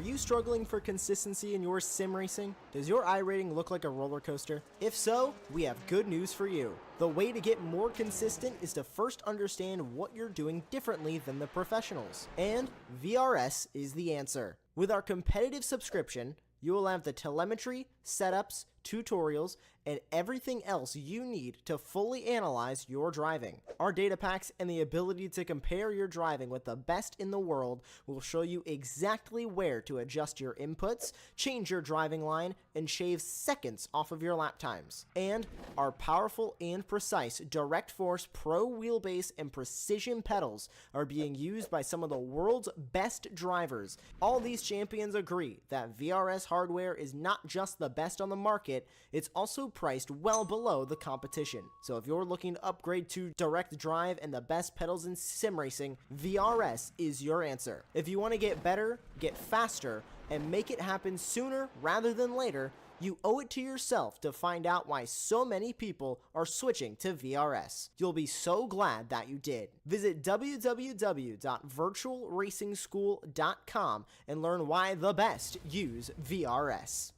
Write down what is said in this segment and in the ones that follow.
Are you struggling for consistency in your sim racing? Does your iRating look like a roller coaster? If so, we have good news for you. The way to get more consistent is to first understand what you're doing differently than the professionals. And VRS is the answer. With our competitive subscription, you will have the telemetry, setups, tutorials, and everything else you need to fully analyze your driving. Our data packs and the ability to compare your driving with the best in the world will show you exactly where to adjust your inputs, change your driving line, and shave seconds off of your lap times. And our powerful and precise Direct Force Pro wheelbase and precision pedals are being used by some of the world's best drivers. All these champions agree that VRS hardware is not just the best on the market, it's also priced well below the competition. So if you're looking to upgrade to direct drive and the best pedals in sim racing, VRS is your answer. If you want to get better, get faster, and make it happen sooner rather than later, you owe it to yourself to find out why so many people are switching to VRS. You'll be so glad that you did. Visit www.virtualracingschool.com and learn why the best use VRS.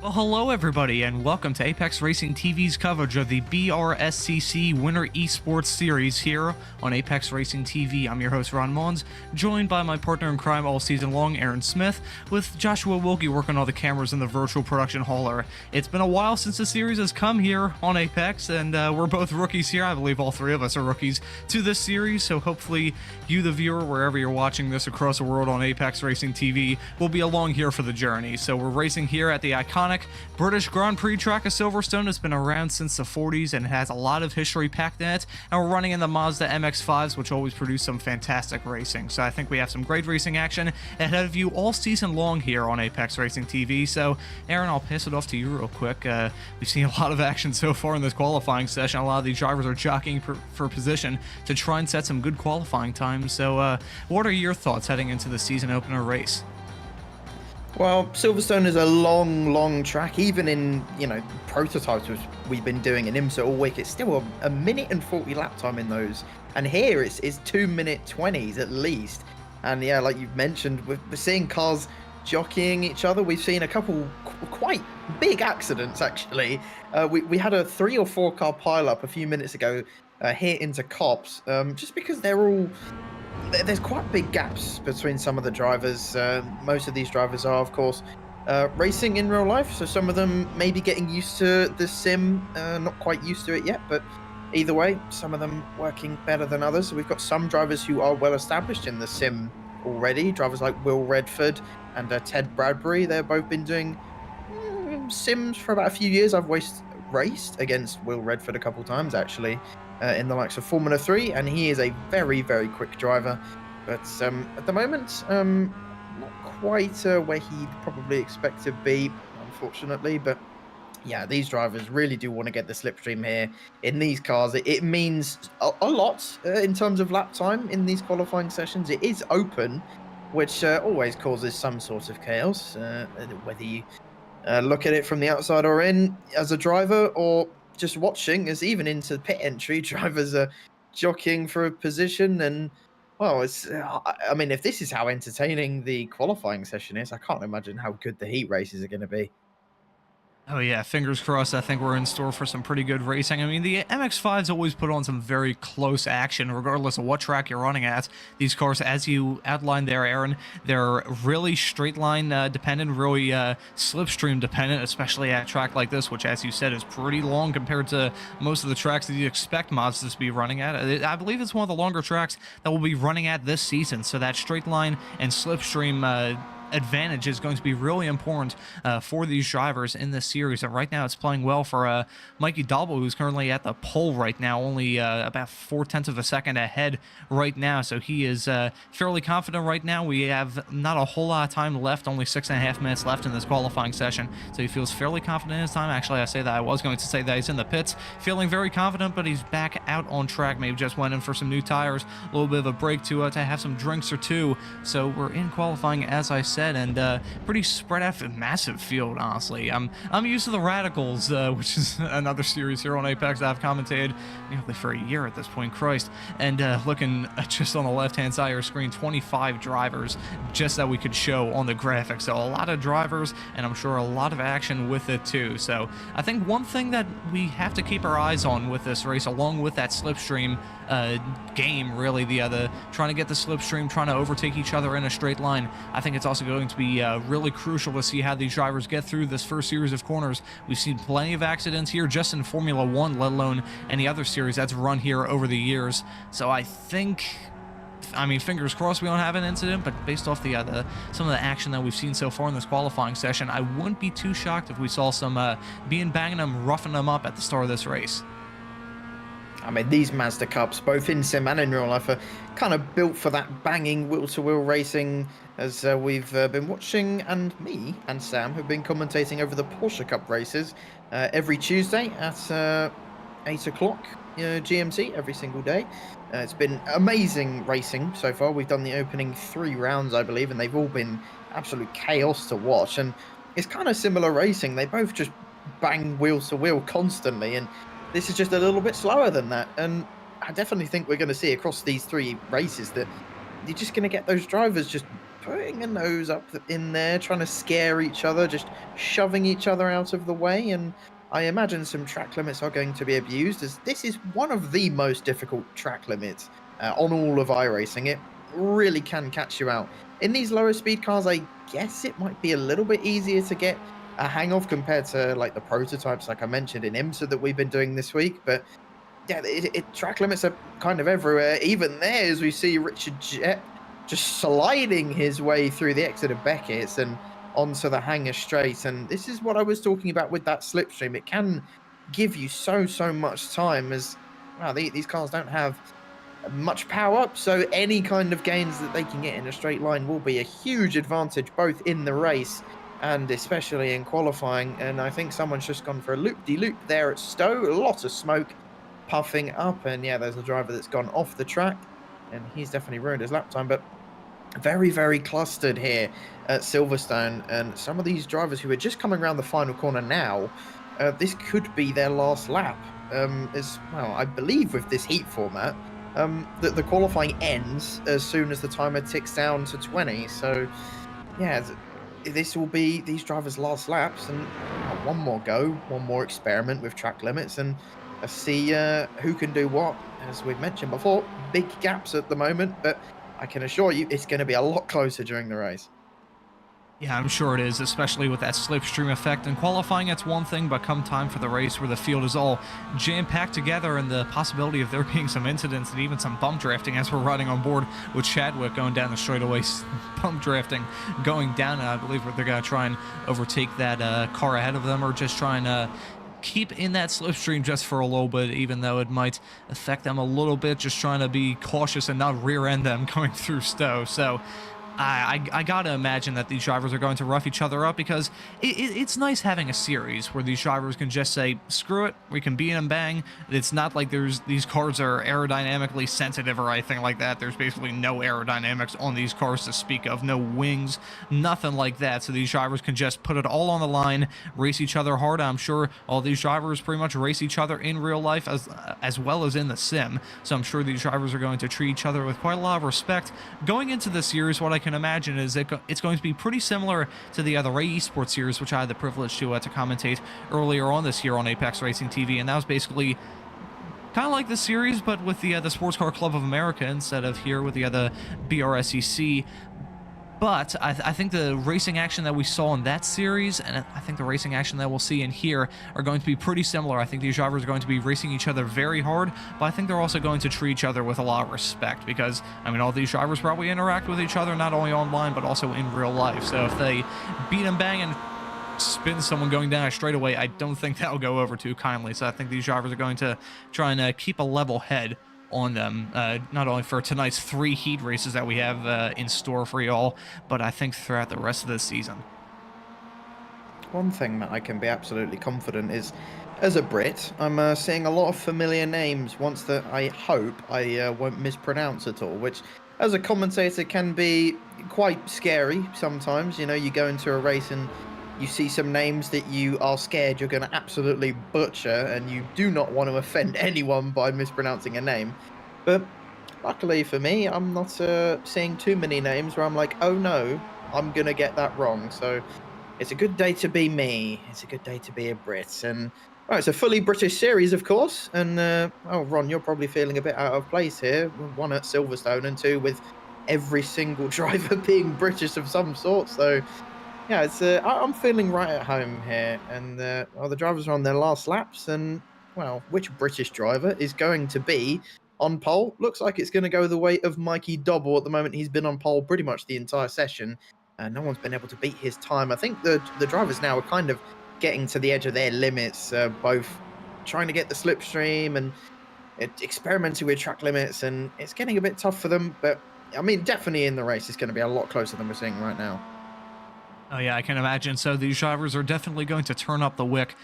Well, hello everybody, and welcome to Apex Racing TV's coverage of the BRSCC Winter Esports Series here on Apex Racing TV. I'm your host, Ron Mons, joined by my partner in crime all season long, Aaron Smith, with Joshua Wilkie working all the cameras in the virtual production hauler. It's been a while since the series has come here on Apex, and we're both rookies here. I believe all three of us are rookies to this series, so hopefully you, the viewer, wherever you're watching this across the world on Apex Racing TV, will be along here for the journey. So we're racing here at the iconic British Grand Prix track of Silverstone. It's been around since the 40s and has a lot of history packed in it, and we're running in the Mazda MX-5s, which always produce some fantastic racing. So I think we have some great racing action ahead of you all season long here on Apex Racing TV. So Aaron, I'll pass it off to you real quick. We've seen a lot of action so far in this qualifying session. A lot of these drivers are jockeying for position to try and set some good qualifying times. So what are your thoughts heading into the season opener race? Well, Silverstone is a long track. Even in, prototypes which we've been doing in IMSA all week, it's still a minute and 40 lap time in those. And here it's 2-minute 20s at least. And yeah, like you've mentioned, we're seeing cars jockeying each other. We've seen a couple quite big accidents, actually. We had a 3 or 4 car pileup a few minutes ago hit into cops, just because there's quite big gaps between some of the drivers. Most of these drivers are, of course, racing in real life, so some of them may be getting used to the sim, not quite used to it yet, but either way, some of them working better than others. So we've got some drivers who are well established in the sim already, drivers like Will Redford and Ted Bradbury. They've both been doing sims for about a few years. I've raced against Will Redford a couple times, actually, in the likes of Formula 3, and he is a very quick driver, but at the moment not quite where he'd probably expect to be, unfortunately. But yeah, these drivers really do want to get the slipstream here in these cars. It means a lot in terms of lap time in these qualifying sessions. It is open, which always causes some sort of chaos, whether you look at it from the outside or in as a driver, or just watching, as even into pit entry, drivers are jockeying for a position. And well, I mean, if this is how entertaining the qualifying session is, I can't imagine how good the heat races are going to be. Oh yeah, fingers crossed. I think we're in store for some pretty good racing. I mean, the MX-5s always put on some very close action, regardless of what track you're running at. These cars, as you outlined there, Aaron, they're really straight line dependent, really slipstream dependent, especially at a track like this, which, as you said, is pretty long compared to most of the tracks that you expect Mazda to be running at. I believe it's one of the longer tracks that we'll be running at this season, so that straight line and slipstream advantage is going to be really important for these drivers in this series. And right now it's playing well for Mikey Dalbo, who's currently at the pole right now, only about 0.4 of a second ahead right now. So he is fairly confident right now. We have not a whole lot of time left, only 6.5 minutes left in this qualifying session. So he feels fairly confident in his time. Actually, I say that I was going to say that he's in the pits, feeling very confident, but he's back out on track. Maybe just went in for some new tires, a little bit of a break to have some drinks or two. So we're in qualifying, as I said, and pretty spread out, massive field, honestly. I'm used to the Radicals, which is another series here on Apex that I've commentated nearly for a year at this point, Christ. And looking just on the left-hand side of your screen, 25 drivers just that we could show on the graphics. So a lot of drivers, and I'm sure a lot of action with it too. So I think one thing that we have to keep our eyes on with this race, along with that slipstream game, really, the trying to get the slipstream, trying to overtake each other in a straight line. I think it's also going to be really crucial to see how these drivers get through this first series of corners. We've seen plenty of accidents here just in Formula 1, let alone any other series that's run here over the years. So I think, I mean, fingers crossed we don't have an incident, but based off the some of the action that we've seen so far in this qualifying session, I wouldn't be too shocked if we saw some banging them, roughing them up at the start of this race. I mean, these Mazda Cups, both in sim and in real life, are kind of built for that banging wheel-to-wheel racing, as we've been watching, and me and Sam have been commentating over the Porsche Cup races every Tuesday at 8 o'clock GMT every single day. It's been amazing racing so far. We've done the opening 3 rounds, I believe, and they've all been absolute chaos to watch. And it's kind of similar racing. They both just bang wheel-to-wheel constantly, and this is just a little bit slower than that. And I definitely think we're going to see across these 3 races that you're just going to get those drivers just putting a nose up in there, trying to scare each other, just shoving each other out of the way. And I imagine some track limits are going to be abused, as this is one of the most difficult track limits on all of iRacing. It really can catch you out. In these lower speed cars, I guess it might be a little bit easier to get a hang of compared to like the prototypes, like I mentioned in IMSA that we've been doing this week. But yeah, track limits are kind of everywhere. Even there, as we see Richard Jett just sliding his way through the exit of Beckett's and onto the hangar straight. And this is what I was talking about with that slipstream. It can give you so much time, as wow, these cars don't have much power, so any kind of gains that they can get in a straight line will be a huge advantage, both in the race and especially in qualifying. And I think someone's just gone for a loop-de-loop there at Stowe. A lot of smoke puffing up, and yeah, there's a driver that's gone off the track, and he's definitely ruined his lap time. But very clustered here at Silverstone, and some of these drivers who are just coming around the final corner now, this could be their last lap. As well, I believe with this heat format, that the qualifying ends as soon as the timer ticks down to 20. So yeah, this will be these drivers' last laps, and one more go, one more experiment with track limits, and see who can do what. As we've mentioned before, big gaps at the moment, but I can assure you it's going to be a lot closer during the race. Yeah, I'm sure it is, especially with that slipstream effect. And qualifying, it's one thing, but come time for the race where the field is all jam-packed together, and the possibility of there being some incidents and even some bump drafting, as we're riding on board with Chadwick going down the straightaway, bump drafting going down, and I believe they're going to try and overtake that car ahead of them, or just try and keep in that slipstream just for a little bit, even though it might affect them a little bit, just trying to be cautious and not rear-end them going through Stowe. So I gotta imagine that these drivers are going to rough each other up, because it's nice having a series where these drivers can just say, screw it, we can beat and bang. It's not like these cars are aerodynamically sensitive or anything like that. There's basically no aerodynamics on these cars to speak of, no wings, nothing like that. So these drivers can just put it all on the line, race each other hard. I'm sure all these drivers pretty much race each other in real life as well as in the sim. So I'm sure these drivers are going to treat each other with quite a lot of respect. Going into the series, what I can imagine is it's going to be pretty similar to the other esports series, which I had the privilege to commentate earlier on this year on Apex Racing TV, and that was basically kind of like the series, but with the Sports Car Club of America instead of here with the other BRSCC. But I think the racing action that we saw in that series, and I think the racing action that we'll see in here, are going to be pretty similar. I think these drivers are going to be racing each other very hard, but I think they're also going to treat each other with a lot of respect, because, I mean, all these drivers probably interact with each other, not only online, but also in real life. So if they beat and bang and spin someone going down a straightaway, I don't think that'll go over too kindly. So I think these drivers are going to try and keep a level head on them, not only for tonight's 3 heat races that we have in store for y'all, but I think throughout the rest of the season. One thing that I can be absolutely confident is, as a Brit, I'm seeing a lot of familiar names, ones that I hope I won't mispronounce at all, which as a commentator can be quite scary sometimes. You know, you go into a race and you see some names that you are scared you're going to absolutely butcher, and you do not want to offend anyone by mispronouncing a name. But luckily for me, I'm not seeing too many names where I'm like, oh no, I'm going to get that wrong. So it's a good day to be me. It's a good day to be a Brit. And well, it's a fully British series, of course. And oh, Ron, you're probably feeling a bit out of place here. 1 at Silverstone and 2 with every single driver being British of some sort. So yeah, it's I'm feeling right at home here, and well, the drivers are on their last laps, and well, which British driver is going to be on pole? Looks like it's going to go the way of Mikey Dobble at the moment. He's been on pole pretty much the entire session, and no one's been able to beat his time. I think the drivers now are kind of getting to the edge of their limits, both trying to get the slipstream and experimenting with track limits, and it's getting a bit tough for them. But I mean, definitely in the race, it's going to be a lot closer than we're seeing right now. Oh yeah, I can imagine. So these drivers are definitely going to turn up the wick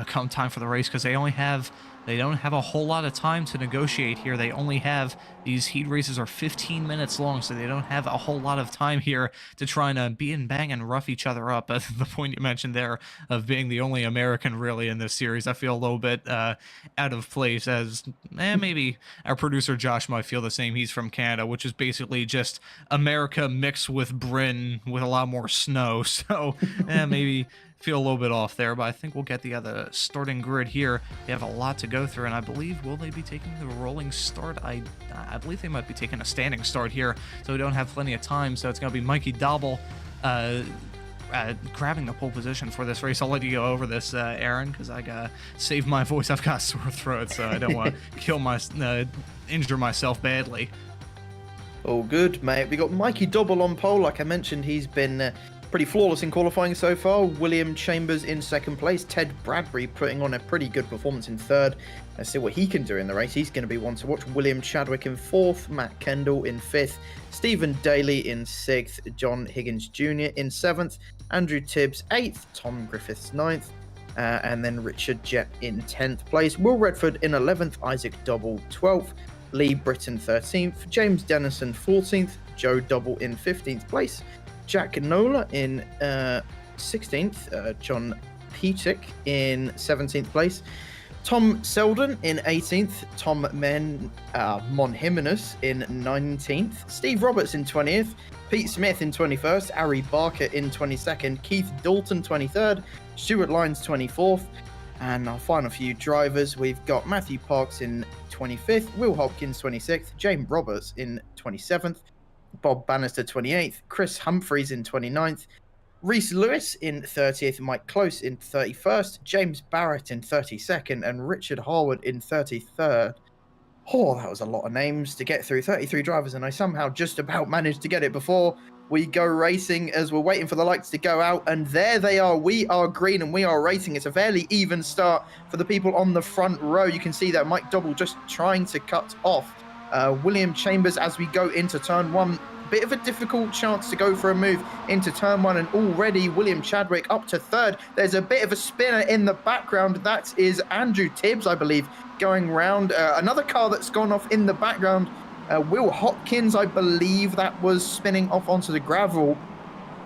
come time for the race, because they don't have a whole lot of time to negotiate here. They only have, these heat races are 15 minutes long, so they don't have a whole lot of time here to try and beat and bang and rough each other up. The point you mentioned there of being the only American really in this series, I feel a little bit out of place, as maybe our producer Josh might feel the same. He's from Canada, which is basically just America mixed with Britain with a lot more snow. So maybe feel a little bit off there, but I think we'll get the other starting grid here. They have a lot to go through, and I believe, will they be taking the rolling start? I believe they might be taking a standing start here, so we don't have plenty of time. So it's going to be Mikey Dobble grabbing the pole position for this race. I'll let you go over this, Aaron, because I got to save my voice. I've got a sore throat, so I don't want to injure myself badly. All good, mate. We got Mikey Dobble on pole. Like I mentioned, he's been pretty flawless in qualifying so far. William Chambers in second place. Ted Bradbury putting on a pretty good performance in third. Let's see what he can do in the race. He's going to be one to watch. William Chadwick in fourth. Matt Kendall in fifth. Stephen Daly in sixth. John Higgins Jr. in seventh. Andrew Tibbs eighth. Tom Griffiths ninth. And then Richard Jett in 10th place. Will Redford in 11th. Isaac Dobble 12th. Lee Britton 13th. James Dennison 14th. Joe Dobble in 15th place. Jack Nola in 16th, John Petic in 17th place, Tom Selden in 18th, Tom Monjimenez in 19th, Steve Roberts in 20th, Pete Smith in 21st, Ari Barker in 22nd, Keith Dalton 23rd, Stuart Lyons 24th, and our final few drivers, we've got Matthew Parks in 25th, Will Hopkins 26th, James Roberts in 27th, Bob Bannister 28th, Chris Humphreys in 29th, Reese Lewis in 30th, Mike Close in 31st, James Barrett in 32nd, and Richard Harwood in 33rd. Oh, that was a lot of names to get through. 33 drivers, and I somehow just about managed to get it before we go racing, as we're waiting for the lights to go out, and there they are. We are green and we are racing. It's a fairly even start for the people on the front row. You can see that Mike Dobble just trying to cut off William Chambers as we go into turn one. Bit of a difficult chance to go for a move into turn one, and already William Chadwick up to third. There's a bit of a spinner in the background. That is Andrew Tibbs, I believe, going round. Another car that's gone off in the background. Will Hopkins, I believe, that was spinning off onto the gravel.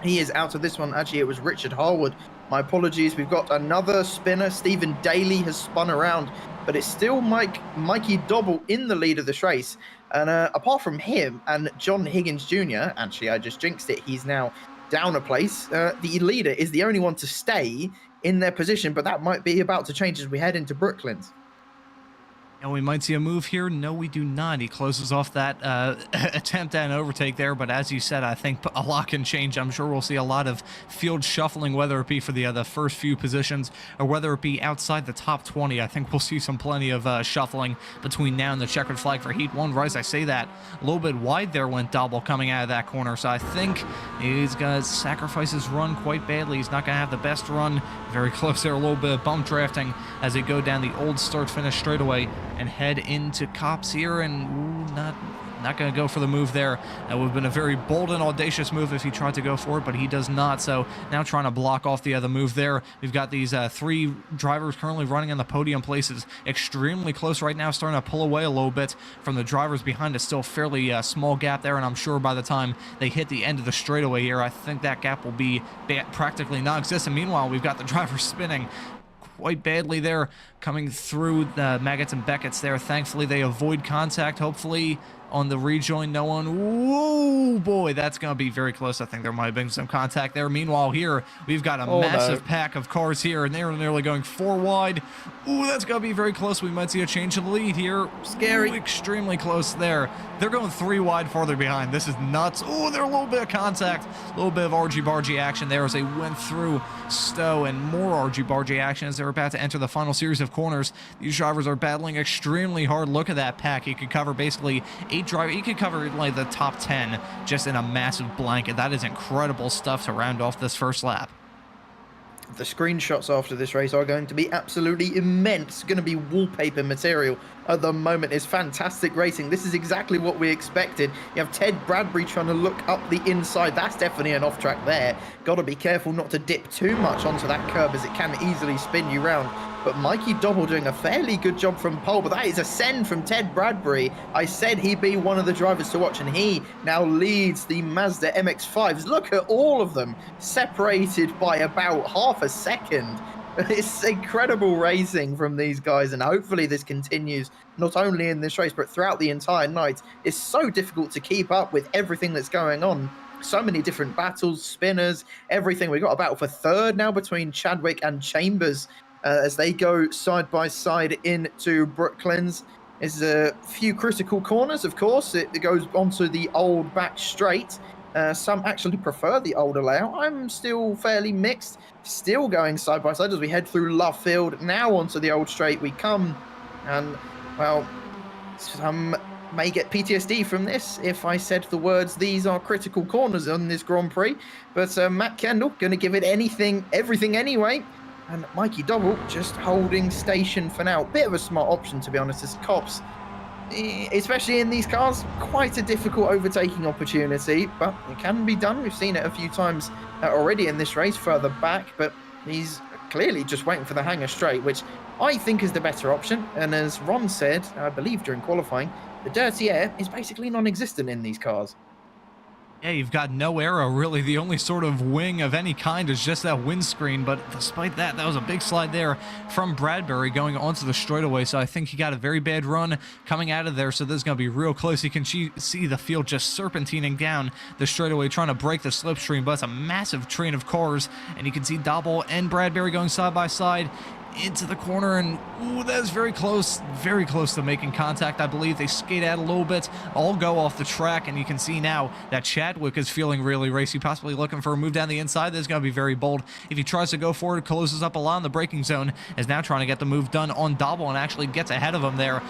He is out of this one. Actually, it was Richard Harwood. My apologies. We've got another spinner. Stephen Daly has spun around, but it's still Mikey Dobble in the lead of this race. And apart from him and John Higgins Jr., actually, I just jinxed it. He's now down a place. The leader is the only one to stay in their position, but that might be about to change as we head into Brooklands. And we might see a move here. No, we do not. He closes off that attempt at an overtake there. But as you said, I think a lot can change. I'm sure we'll see a lot of field shuffling, whether it be for the first few positions or whether it be outside the top 20. I think we'll see plenty of shuffling between now and the checkered flag for Heat 1. Right as I say that, a little bit wide there went Double coming out of that corner. So I think he's going to sacrifice his run quite badly. He's not going to have the best run. Very close there. A little bit of bump drafting as they go down the old start-finish straightaway and head into Cops here, and not going to go for the move there. That would have been a very bold and audacious move if he tried to go for it, but he does not. So now trying to block off the other move there. We've got these three drivers currently running in the podium places. Extremely close right now, starting to pull away a little bit from the drivers behind. It's still a fairly small gap there, and I'm sure by the time they hit the end of the straightaway here, I think that gap will be practically non-existent. Meanwhile, we've got the drivers spinning quite badly there, coming through the Maggots and Beckett's there. Thankfully, they avoid contact. Hopefully, on the rejoin, no one. Whoa, boy, that's going to be very close. I think there might have been some contact there. Meanwhile, here, we've got a massive pack of cars here, and they're nearly going 4 wide. Ooh, that's going to be very close. We might see a change of the lead here. Scary. Ooh, extremely close there. They're going 3 wide farther behind. This is nuts. Oh, there's a little bit of contact. A little bit of argy-bargy action there as they went through Stowe, and more argy-bargy action as they're about to enter the final series of corners. These drivers are battling extremely hard. Look at that pack. He could cover basically 8 drivers. He could cover like the top 10 just in a massive blanket. That is incredible stuff to round off this first lap. The screenshots after this race are going to be absolutely immense. Going to be wallpaper material at the moment. It's fantastic racing. This is exactly what we expected. You have Ted Bradbury trying to look up the inside. That's definitely an off track there. Got to be careful not to dip too much onto that curb as it can easily spin you round. But Mikey Double doing a fairly good job from pole, but that is a send from Ted Bradbury. I said he'd be one of the drivers to watch, and he now leads the Mazda MX-5s. Look at all of them separated by about half a second. It's incredible racing from these guys, and hopefully this continues not only in this race but throughout the entire night. It's so difficult to keep up with everything that's going on. So many different battles, spinners, everything. We've got a battle for third now between Chadwick and Chambers as they go side by side into Brooklands. There's a few critical corners, of course. It goes onto the old back straight. Some actually prefer the older layout. I'm still fairly mixed. Still going side by side as we head through Love Field. Now onto the old straight we come. And, well, some may get PTSD from this if I said the words, these are critical corners on this Grand Prix. But Matt Kendall going to give it everything anyway. And Mikey Double just holding station for now. Bit of a smart option, to be honest, as Cops, especially in these cars, quite a difficult overtaking opportunity, but it can be done. We've seen it a few times already in this race further back, but he's clearly just waiting for the hanger straight, which I think is the better option. And as Ron said, I believe during qualifying, the dirty air is basically non-existent in these cars. Yeah, you've got no aero, really. The only sort of wing of any kind is just that windscreen, but despite that, that was a big slide there from Bradbury going onto the straightaway, so I think he got a very bad run coming out of there, so this is going to be real close. You can see the field just serpentining down the straightaway, trying to break the slipstream, but it's a massive train of cars, and you can see Dobble and Bradbury going side by side into the corner, and ooh, that is very close to making contact. I believe they skate out a little bit, all go off the track, and you can see now that Chadwick is feeling really racy, possibly looking for a move down the inside. This is going to be very bold. If he tries to go forward, closes up a lot in the braking zone, is now trying to get the move done on Dobble and actually gets ahead of him there,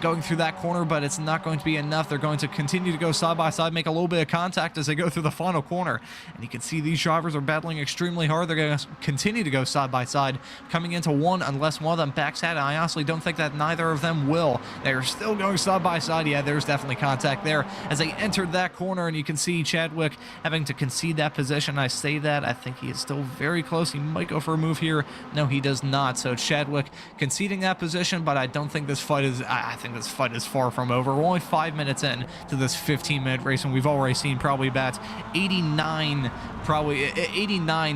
going through that corner, but it's not going to be enough. They're going to continue to go side by side, make a little bit of contact as they go through the final corner, and you can see these drivers are battling extremely hard. They're going to continue to go side by side, coming into one unless one of them backs out. I honestly don't think that neither of them will. They're still going side by side. Yeah, there's definitely contact there as they entered that corner, and you can see Chadwick having to concede that position. I say that. I think he is still very close. He might go for a move here. No, he does not. So Chadwick conceding that position, but I don't think this fight is, I think this fight is far from over. We're only 5 minutes in to this 15-minute race, and we've already seen probably about 89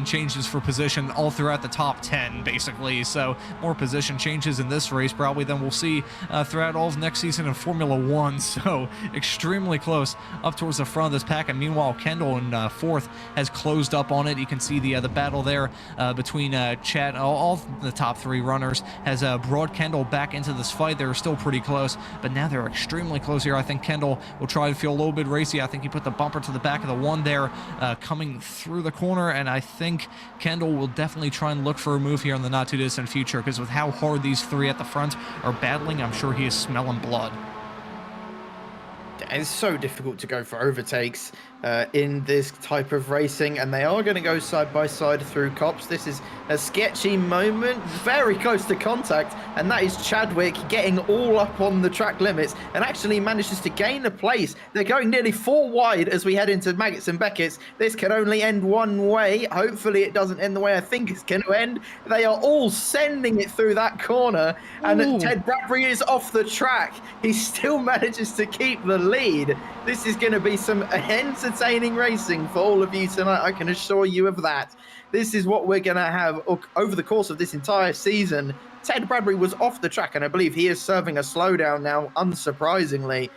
changes for position all throughout the top 10, basically. So So more position changes in this race probably than we'll see throughout all of next season in Formula One. So extremely close up towards the front of this pack. And meanwhile, Kendall in fourth has closed up on it. You can see the battle there between Chad, all the top three runners has brought Kendall back into this fight. They're still pretty close, but now they're extremely close here. I think Kendall will try to feel a little bit racy. I think he put the bumper to the back of the one there coming through the corner, and I think Kendall will definitely try and look for a move here in the not too distant future, because with how hard these three at the front are battling, I'm sure he is smelling blood. It's so difficult to go for overtakes in this type of racing, and they are going to go side by side through cops. This is a sketchy moment, very close to contact, and that is Chadwick getting all up on the track limits and actually manages to gain a place. They're going nearly 4 wide as we head into Maggots and Beckett's. This can only end one way. Hopefully it doesn't end the way I think it's going to end. They are all sending it through that corner, and Ooh. Ted Bradbury is off the track. He still manages to keep the lead. This is going to be some entertaining racing for all of you tonight, I can assure you of that. This is what we're going to have over the course of this entire season. Ted Bradbury was off the track, and I believe he is serving a slowdown now, unsurprisingly.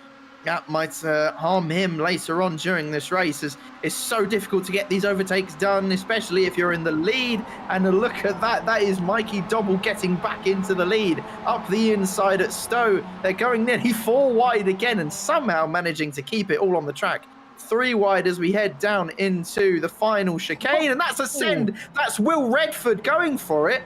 That might harm him later on during this race, as it's so difficult to get these overtakes done, especially if you're in the lead. And look at that, that is Mikey Dobble getting back into the lead up the inside at Stowe. They're going nearly 4 wide again and somehow managing to keep it all on the track. 3 wide as we head down into the final chicane, and that's a send. That's Will Redford going for it.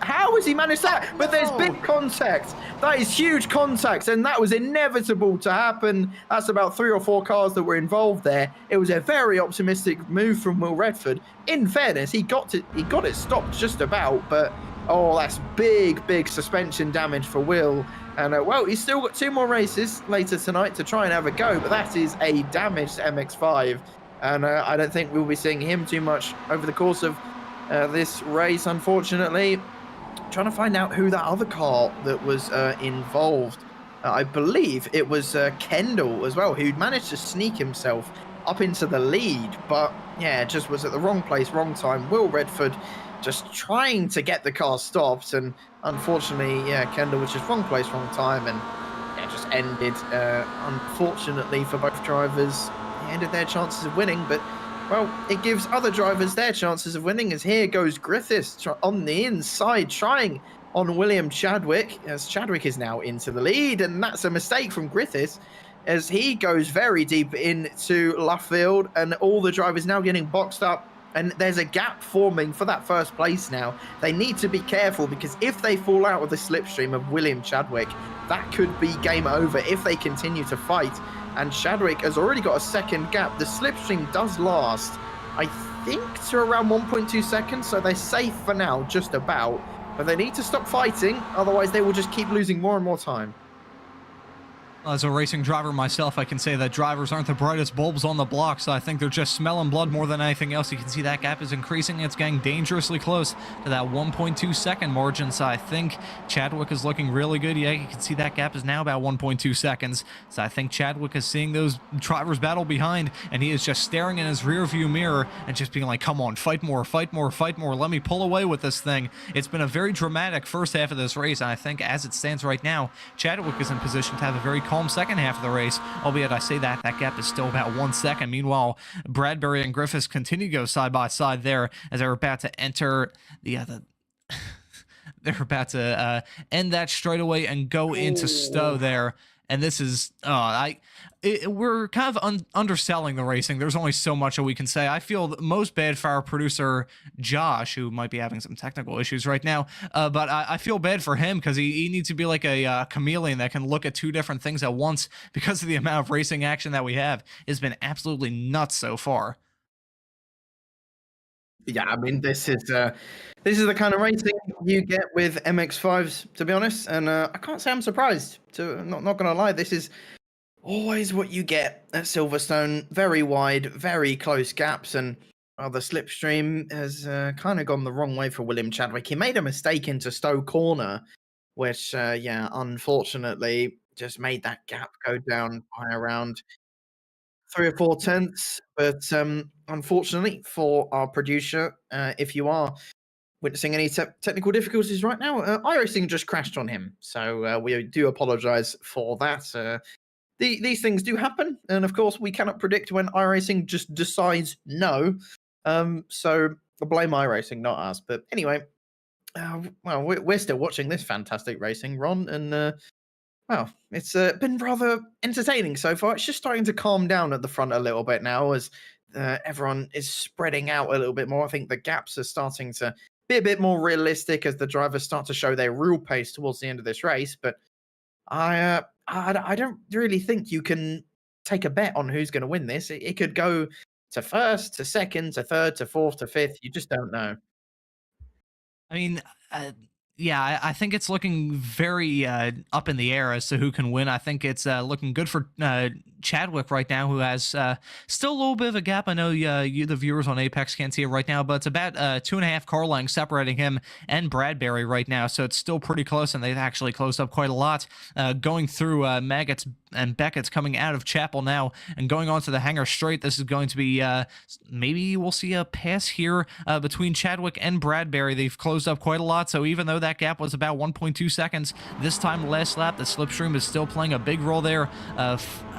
How has he managed that? But there's big contact. That is huge contact, and that was inevitable to happen. That's about 3 or 4 cars that were involved there. It was a very optimistic move from Will Redford. In fairness, he got it stopped just about, but oh, that's big suspension damage for Will. And well, he's still got 2 more races later tonight to try and have a go, but that is a damaged MX-5, and I don't think we'll be seeing him too much over the course of this race, unfortunately. Trying to find out who that other car that was involved. I believe it was Kendall as well, who'd managed to sneak himself up into the lead, but yeah, just was at the wrong place, wrong time. Will Redford just trying to get the car stopped, and unfortunately, yeah, Kendall was just wrong place, wrong time, and yeah, just ended, unfortunately for both drivers, ended their chances of winning. But well, it gives other drivers their chances of winning, as here goes Griffiths on the inside, trying on William Chadwick, as Chadwick is now into the lead, and that's a mistake from Griffiths, as he goes very deep into Luffield, and all the drivers now getting boxed up, and there's a gap forming for that first place now. They need to be careful, because if they fall out of the slipstream of William Chadwick, that could be game over if they continue to fight. And Chadwick has already got a second gap. The slipstream does last, I think, to around 1.2 seconds, so they're safe for now, just about. But they need to stop fighting, otherwise they will just keep losing more and more time. As a racing driver myself, I can say that drivers aren't the brightest bulbs on the block, so I think they're just smelling blood more than anything else. You can see that gap is increasing. It's getting dangerously close to that 1.2 second margin, so I think Chadwick is looking really good. Yeah, you can see that gap is now about 1.2 seconds, so I think Chadwick is seeing those drivers battle behind, and he is just staring in his rear view mirror and just being like, come on, fight more, fight more, fight more, let me pull away with this thing. It's been a very dramatic first half of this race, and I think as it stands right now, Chadwick is in position to have a very calm second half of the race, albeit I say that gap is still about 1 second. Meanwhile, Bradbury and Griffiths continue to go side by side there as they're about to enter they're about to end that straightaway and go into Stowe there. And this is, we're kind of underselling the racing. There's only so much that we can say. I feel most bad for our producer, Josh, who might be having some technical issues right now. But I feel bad for him, because he needs to be like a chameleon that can look at 2 different things at once, because of the amount of racing action that we have. It's been absolutely nuts so far. Yeah, I mean, this is the kind of racing you get with MX-5s, to be honest, and I can't say I'm surprised. Not gonna lie, this is always what you get at Silverstone. Very wide, very close gaps, and the slipstream has kind of gone the wrong way for William Chadwick. He made a mistake into Stowe Corner, which, yeah, unfortunately, just made that gap go down by around 3 or 4 tenths. But unfortunately for our producer, if you are witnessing any technical difficulties right now. iRacing just crashed on him, so we do apologise for that. These things do happen, and of course we cannot predict when iRacing just decides no. So blame iRacing, not us. But anyway, well, we're still watching this fantastic racing, Ron, and well, it's been rather entertaining so far. It's just starting to calm down at the front a little bit now as everyone is spreading out a little bit more. I think the gaps are starting to be a bit more realistic as the drivers start to show their real pace towards the end of this race. But I don't really think you can take a bet on who's going to win this. It could go to first, to second, to third, to fourth, to fifth. You just don't know. I mean, yeah, I think it's looking very up in the air as to who can win. I think it's looking good for Chadwick right now, who has still a little bit of a gap. I know you, the viewers on Apex, can't see it right now, but it's about 2.5 car lengths separating him and Bradbury right now. So it's still pretty close, and they've actually closed up quite a lot. Going through Maggots and Beckett's coming out of Chapel now and going on to the Hangar Straight. This is going to be maybe we'll see a pass here between Chadwick and Bradbury. They've closed up quite a lot, so even though that gap was about 1.2 seconds this time last lap, the slipstream is still playing a big role there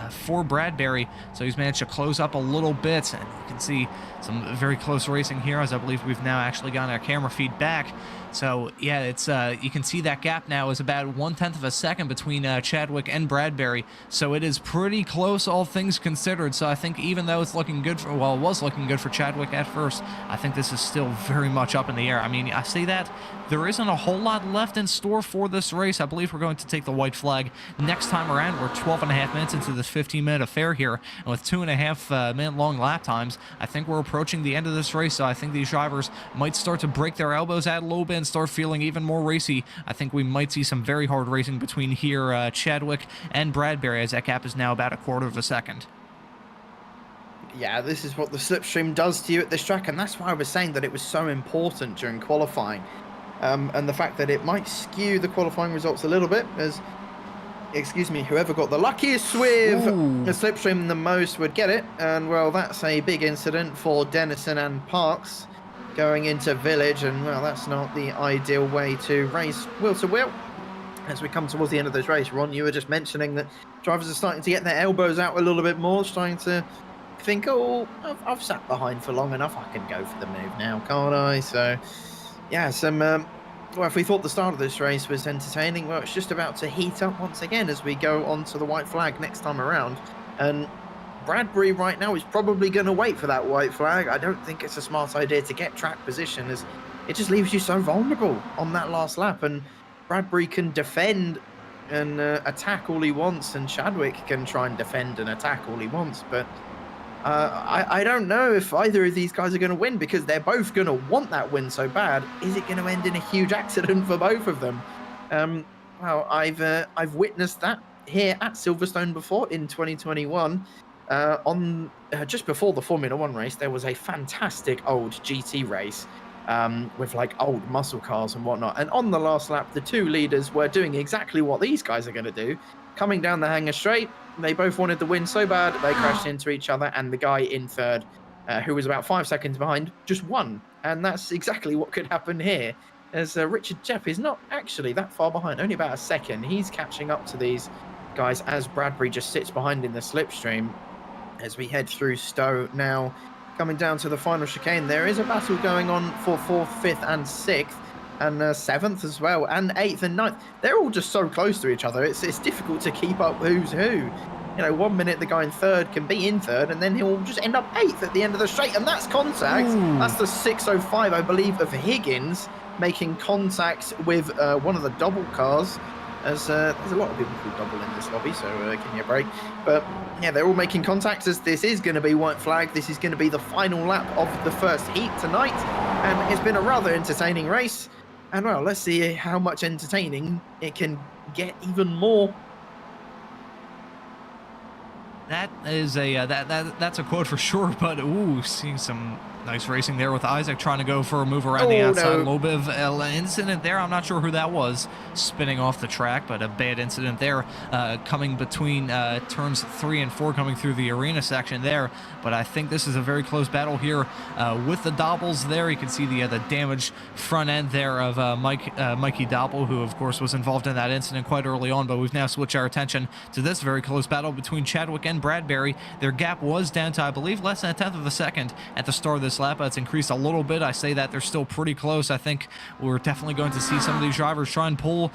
for Bradbury. So he's managed to close up a little bit, and you can see some very close racing here, as I believe we've now actually gotten our camera feed back. So yeah, it's you can see that gap now is about 1/10 of a second between Chadwick and Bradbury. So it is pretty close, all things considered. So I think even though it's looking good for, well, it was looking good for Chadwick at first, I think this is still very much up in the air. I mean, I say that there isn't a whole lot left in store for this race. I believe we're going to take the white flag next time around. We're 12.5 minutes into this 15-minute affair here, and with 2.5 minute long lap times, I think we're approaching the end of this race. So I think these drivers might start to break their elbows out a little bit and start feeling even more racy. I think we might see some very hard racing between here Chadwick and Bradbury, as that gap is now about 1/4 of a second. Yeah, this is what the slipstream does to you at this track, and that's why I was saying that it was so important during qualifying. And the fact that it might skew the qualifying results a little bit, as, excuse me, whoever got the luckiest with the slipstream the most would get it. And, well, that's a big incident for Dennison and Parks going into Village, and, well, that's not the ideal way to race wheel to wheel. As we come towards the end of this race, Ron, you were just mentioning that drivers are starting to get their elbows out a little bit more, starting to think, oh, I've sat behind for long enough, I can go for the move now, can't I? So, yeah, well, if we thought the start of this race was entertaining, well, it's just about to heat up once again as we go on to the white flag next time around. And Bradbury right now is probably going to wait for that white flag. I don't think it's a smart idea to get track position, as it just leaves you so vulnerable on that last lap. And Bradbury can defend and attack all he wants, and Chadwick can try and defend and attack all he wants, but I don't know if either of these guys are going to win, because they're both going to want that win so bad. Is it going to end in a huge accident for both of them? Well, I've witnessed that here at Silverstone before in 2021. On just before the Formula One race, there was a fantastic old GT race with like old muscle cars and whatnot. And on the last lap, the two leaders were doing exactly what these guys are going to do, coming down the Hangar Straight. They both wanted the win so bad, they crashed into each other, and the guy in third, who was about 5 seconds behind, just won. And that's exactly what could happen here, as Richard Jepp is not actually that far behind, only about a second. He's catching up to these guys as Bradbury just sits behind in the slipstream. As we head through Stowe now, coming down to the final chicane, there is a battle going on for 4th, 5th, and 6th. And 7th as well, and 8th and 9th. They're all just so close to each other. It's difficult to keep up who's who. You know, 1 minute the guy in 3rd can be in 3rd, and then he'll just end up 8th at the end of the straight, and that's contact. Ooh. That's the 605, I believe, of Higgins making contact with one of the double cars. As there's a lot of people who double in this lobby, so give me a break. But yeah, they're all making contact, as this is going to be white flag. This is going to be the final lap of the first heat tonight, and it's been a rather entertaining race. And well, let's see how much entertaining it can get even more. That is a that's a quote for sure. But ooh, seeing some Nice racing there with Isaac trying to go for a move around the Oh, outside. A no. little bit of an incident there. I'm not sure who that was spinning off the track, but a bad incident there coming between turns 3 and 4 coming through the arena section there. But I think this is a very close battle here with the Dobbles there. You can see the damaged front end there of Mikey Dobble, who of course was involved in that incident quite early on. But we've now switched our attention to this very close battle between Chadwick and Bradbury. Their gap was down to, I believe, less than a tenth of a second at the start of this lap. It's increased a little bit. I say that they're still pretty close. I think we're definitely going to see some of these drivers try and pull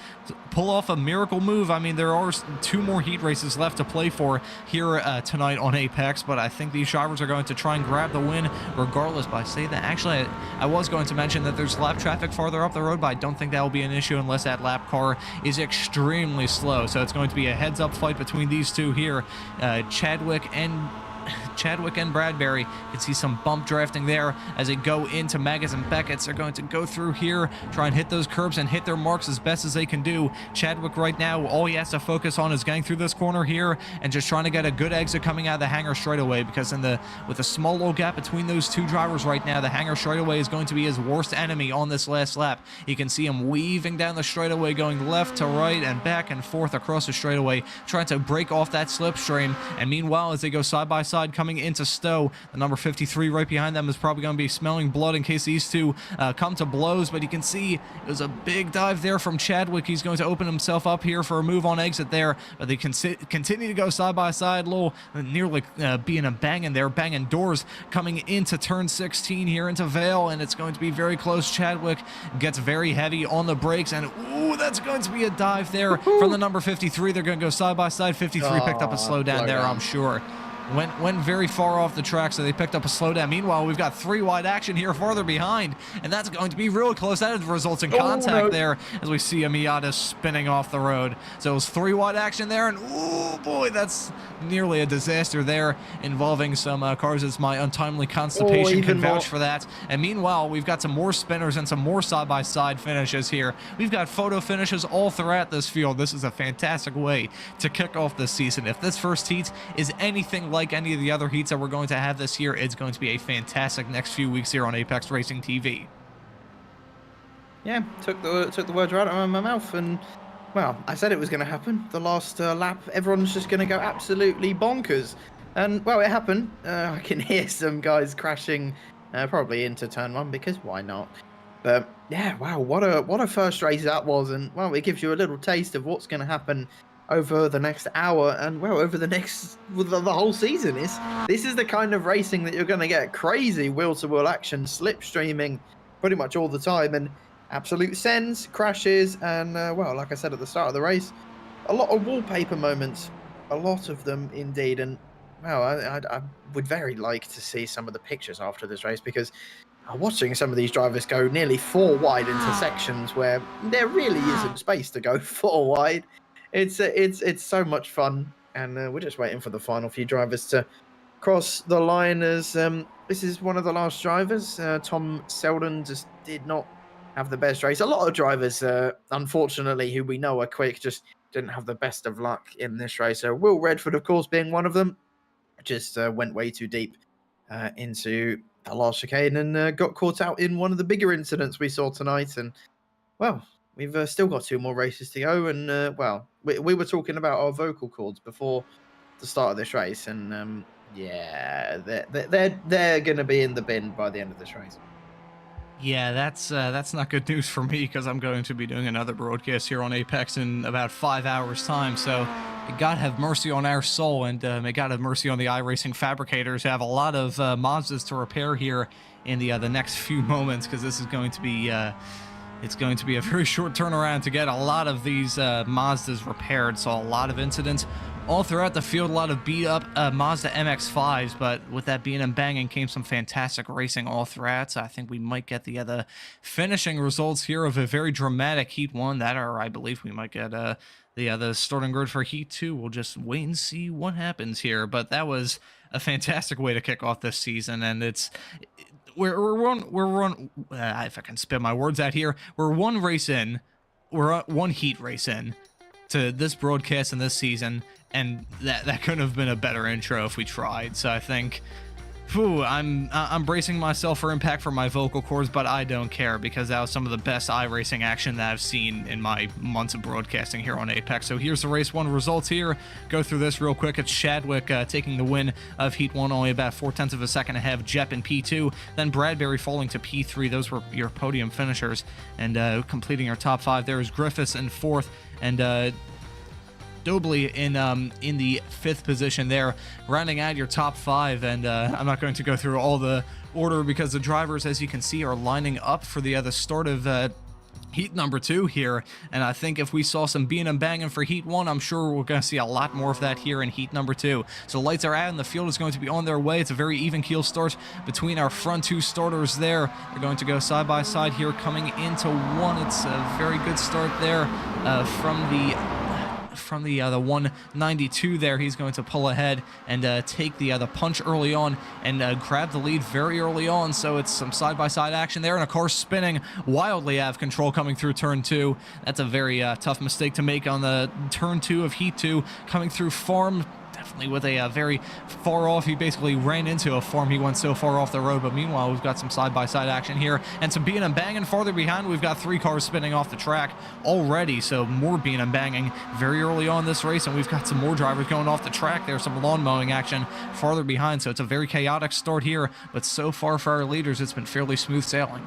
off a miracle move. I mean, there are 2 more heat races left to play for here tonight on Apex, but I think these drivers are going to try and grab the win regardless. But I say that, actually, I was going to mention that there's lap traffic farther up the road, but I don't think that will be an issue unless that lap car is extremely slow. So it's going to be a heads-up fight between these two here, Chadwick and Bradbury. You can see some bump drafting there as they go into Maggotts and Beckett's. They're going to go through here, try and hit those curbs and hit their marks as best as they can do. Chadwick right now, all he has to focus on is getting through this corner here and just trying to get a good exit coming out of the hangar straightaway, because with a small little gap between those 2 drivers right now, the hangar straightaway is going to be his worst enemy on this last lap. You can see him weaving down the straightaway, going left to right and back and forth across the straightaway, trying to break off that slipstream. And meanwhile, as they go side by side coming into Stowe, the number 53 right behind them is probably going to be smelling blood in case these two come to blows. But you can see it was a big dive there from Chadwick. He's going to open himself up here for a move on exit there, but they can continue to go side by side, little nearly being a banging doors coming into turn 16 here into Vale, and it's going to be very close. Chadwick gets very heavy on the brakes, and ooh, that's going to be a dive there from the number 53. They're going to go side by side. 53 picked up a slowdown there, I'm sure. Went very far off the track, so they picked up a slowdown. Meanwhile, we've got 3 wide action here farther behind, and that's going to be real close. That results in contact there as we see a Miata spinning off the road. So it was 3 wide action there, and oh boy, that's nearly a disaster there involving some cars. It's my untimely constipation can vouch for that. And meanwhile, we've got some more spinners and some more side-by-side finishes here. We've got photo finishes all throughout this field. This is a fantastic way to kick off this season. If this first heat is anything like any of the other heats that we're going to have this year, it's going to be a fantastic next few weeks here on Apex Racing TV. Yeah, took the words right out of my mouth, and well, I said it was going to happen. The last lap, everyone's just going to go absolutely bonkers, and well, it happened. I can hear some guys crashing, probably into turn 1, because why not? But yeah, wow, what a first race that was, and well, it gives you a little taste of what's going to happen over the next hour, and well, over the whole season. This is the kind of racing that you're going to get: crazy wheel-to-wheel action, slipstreaming pretty much all the time, and absolute sends, crashes, and well, like I said at the start of the race, a lot of wallpaper moments, a lot of them indeed. And well, I would very like to see some of the pictures after this race, because watching some of these drivers go nearly 4 wide into sections where there really isn't space to go 4 wide. It's so much fun, and we're just waiting for the final few drivers to cross the line, as this is one of the last drivers. Tom Selden just did not have the best race. A lot of drivers, unfortunately, who we know are quick, just didn't have the best of luck in this race. So Will Redford, of course, being one of them, just went way too deep into the last chicane and got caught out in one of the bigger incidents we saw tonight. And well, we've still got 2 more races to go, and well, we were talking about our vocal cords before the start of this race, and yeah, they're going to be in the bin by the end of this race. Yeah, that's not good news for me, because I'm going to be doing another broadcast here on Apex in about 5 hours' time. So may God have mercy on our soul, and may God have mercy on the iRacing fabricators who have a lot of Mazdas to repair here in the next few moments, because this is going to be it's going to be a very short turnaround to get a lot of these Mazdas repaired. So a lot of incidents all throughout the field, a lot of beat up Mazda MX-5s, but with that being and banging came some fantastic racing all throughout. So I think we might get the finishing results here of a very dramatic Heat 1, that, or I believe we might get the starting grid for Heat 2. We'll just wait and see what happens here. But that was a fantastic way to kick off this season, and if I can spit my words out here, we're one heat race in to this broadcast and this season, and that couldn't have been a better intro if we tried. So I think Whew, I'm bracing myself for impact from my vocal cords, but I don't care because that was some of the best iRacing action that I've seen in my months of broadcasting here on Apex. So here's the race 1 results here. Go through this real quick. It's Chadwick taking the win of Heat 1, only about 0.4 of a second ahead. Jep in P2, then Bradbury falling to P3. Those were your podium finishers, and completing your top 5. There is Griffiths in 4th, and Dobley in the 5th position there, rounding out your top 5. And I'm not going to go through all the order because the drivers, as you can see, are lining up for the start of heat number 2 here. And I think if we saw some being and banging for heat 1, I'm sure we're going to see a lot more of that here in heat number 2. So lights are out and the field is going to be on their way. It's a very even keel start between our front 2 starters there. They're going to go side by side here coming into 1. It's a very good start there from the 192 there. He's going to pull ahead and take the punch early on and grab the lead very early on. So it's some side-by-side action there, and of course spinning wildly out of control coming through turn 2. That's a very tough mistake to make on the turn 2 of heat 2, coming through farm. Definitely with a very far off. He basically ran into a farm. He went so far off the road, but meanwhile we've got some side-by-side action here and some being and banging. Farther behind, we've got 3 cars spinning off the track already, so more being and banging very early on this race, and we've got some more drivers going off the track. There's some lawn mowing action farther behind, so it's a very chaotic start here, but so far for our leaders it's been fairly smooth sailing.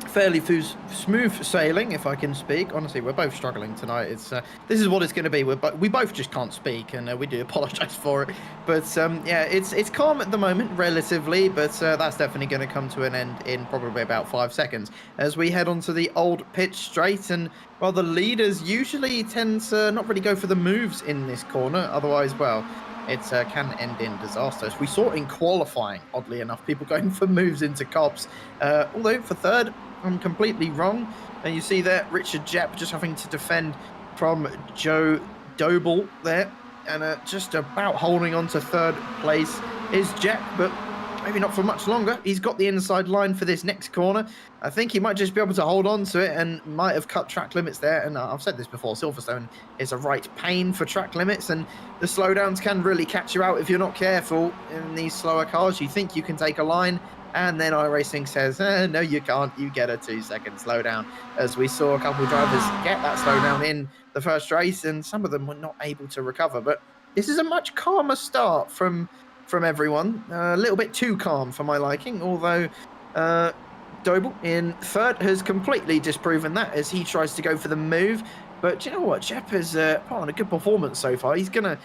Fairly smooth sailing, if I can speak. Honestly, we're both struggling tonight. It's this is what it's going to be. We both just can't speak, and we do apologise for it. But yeah, it's calm at the moment, relatively. But that's definitely going to come to an end in probably about 5 seconds as we head onto the old pitch straight. And while the leaders usually tend to not really go for the moves in this corner, otherwise, well, it can end in disasters. We saw in qualifying, oddly enough, people going for moves into cops. Although for third, I'm completely wrong. And you see there, Richard Jep just having to defend from Joe Doble there. And just about holding on to third place is Jep, but maybe not for much longer. He's got the inside line for this next corner. I think he might just be able to hold on to it and might have cut track limits there. And I've said this before, Silverstone is a right pain for track limits, and the slowdowns can really catch you out if you're not careful in these slower cars. You think you can take a line, and then iRacing says, no, you can't. You get a 2-second slowdown, as we saw a couple of drivers get that slowdown in the first race, and some of them were not able to recover. But this is a much calmer start from everyone. A little bit too calm for my liking, although Doble in third has completely disproven that as he tries to go for the move. But do you know what? Jep has put on a good performance so far. He's going to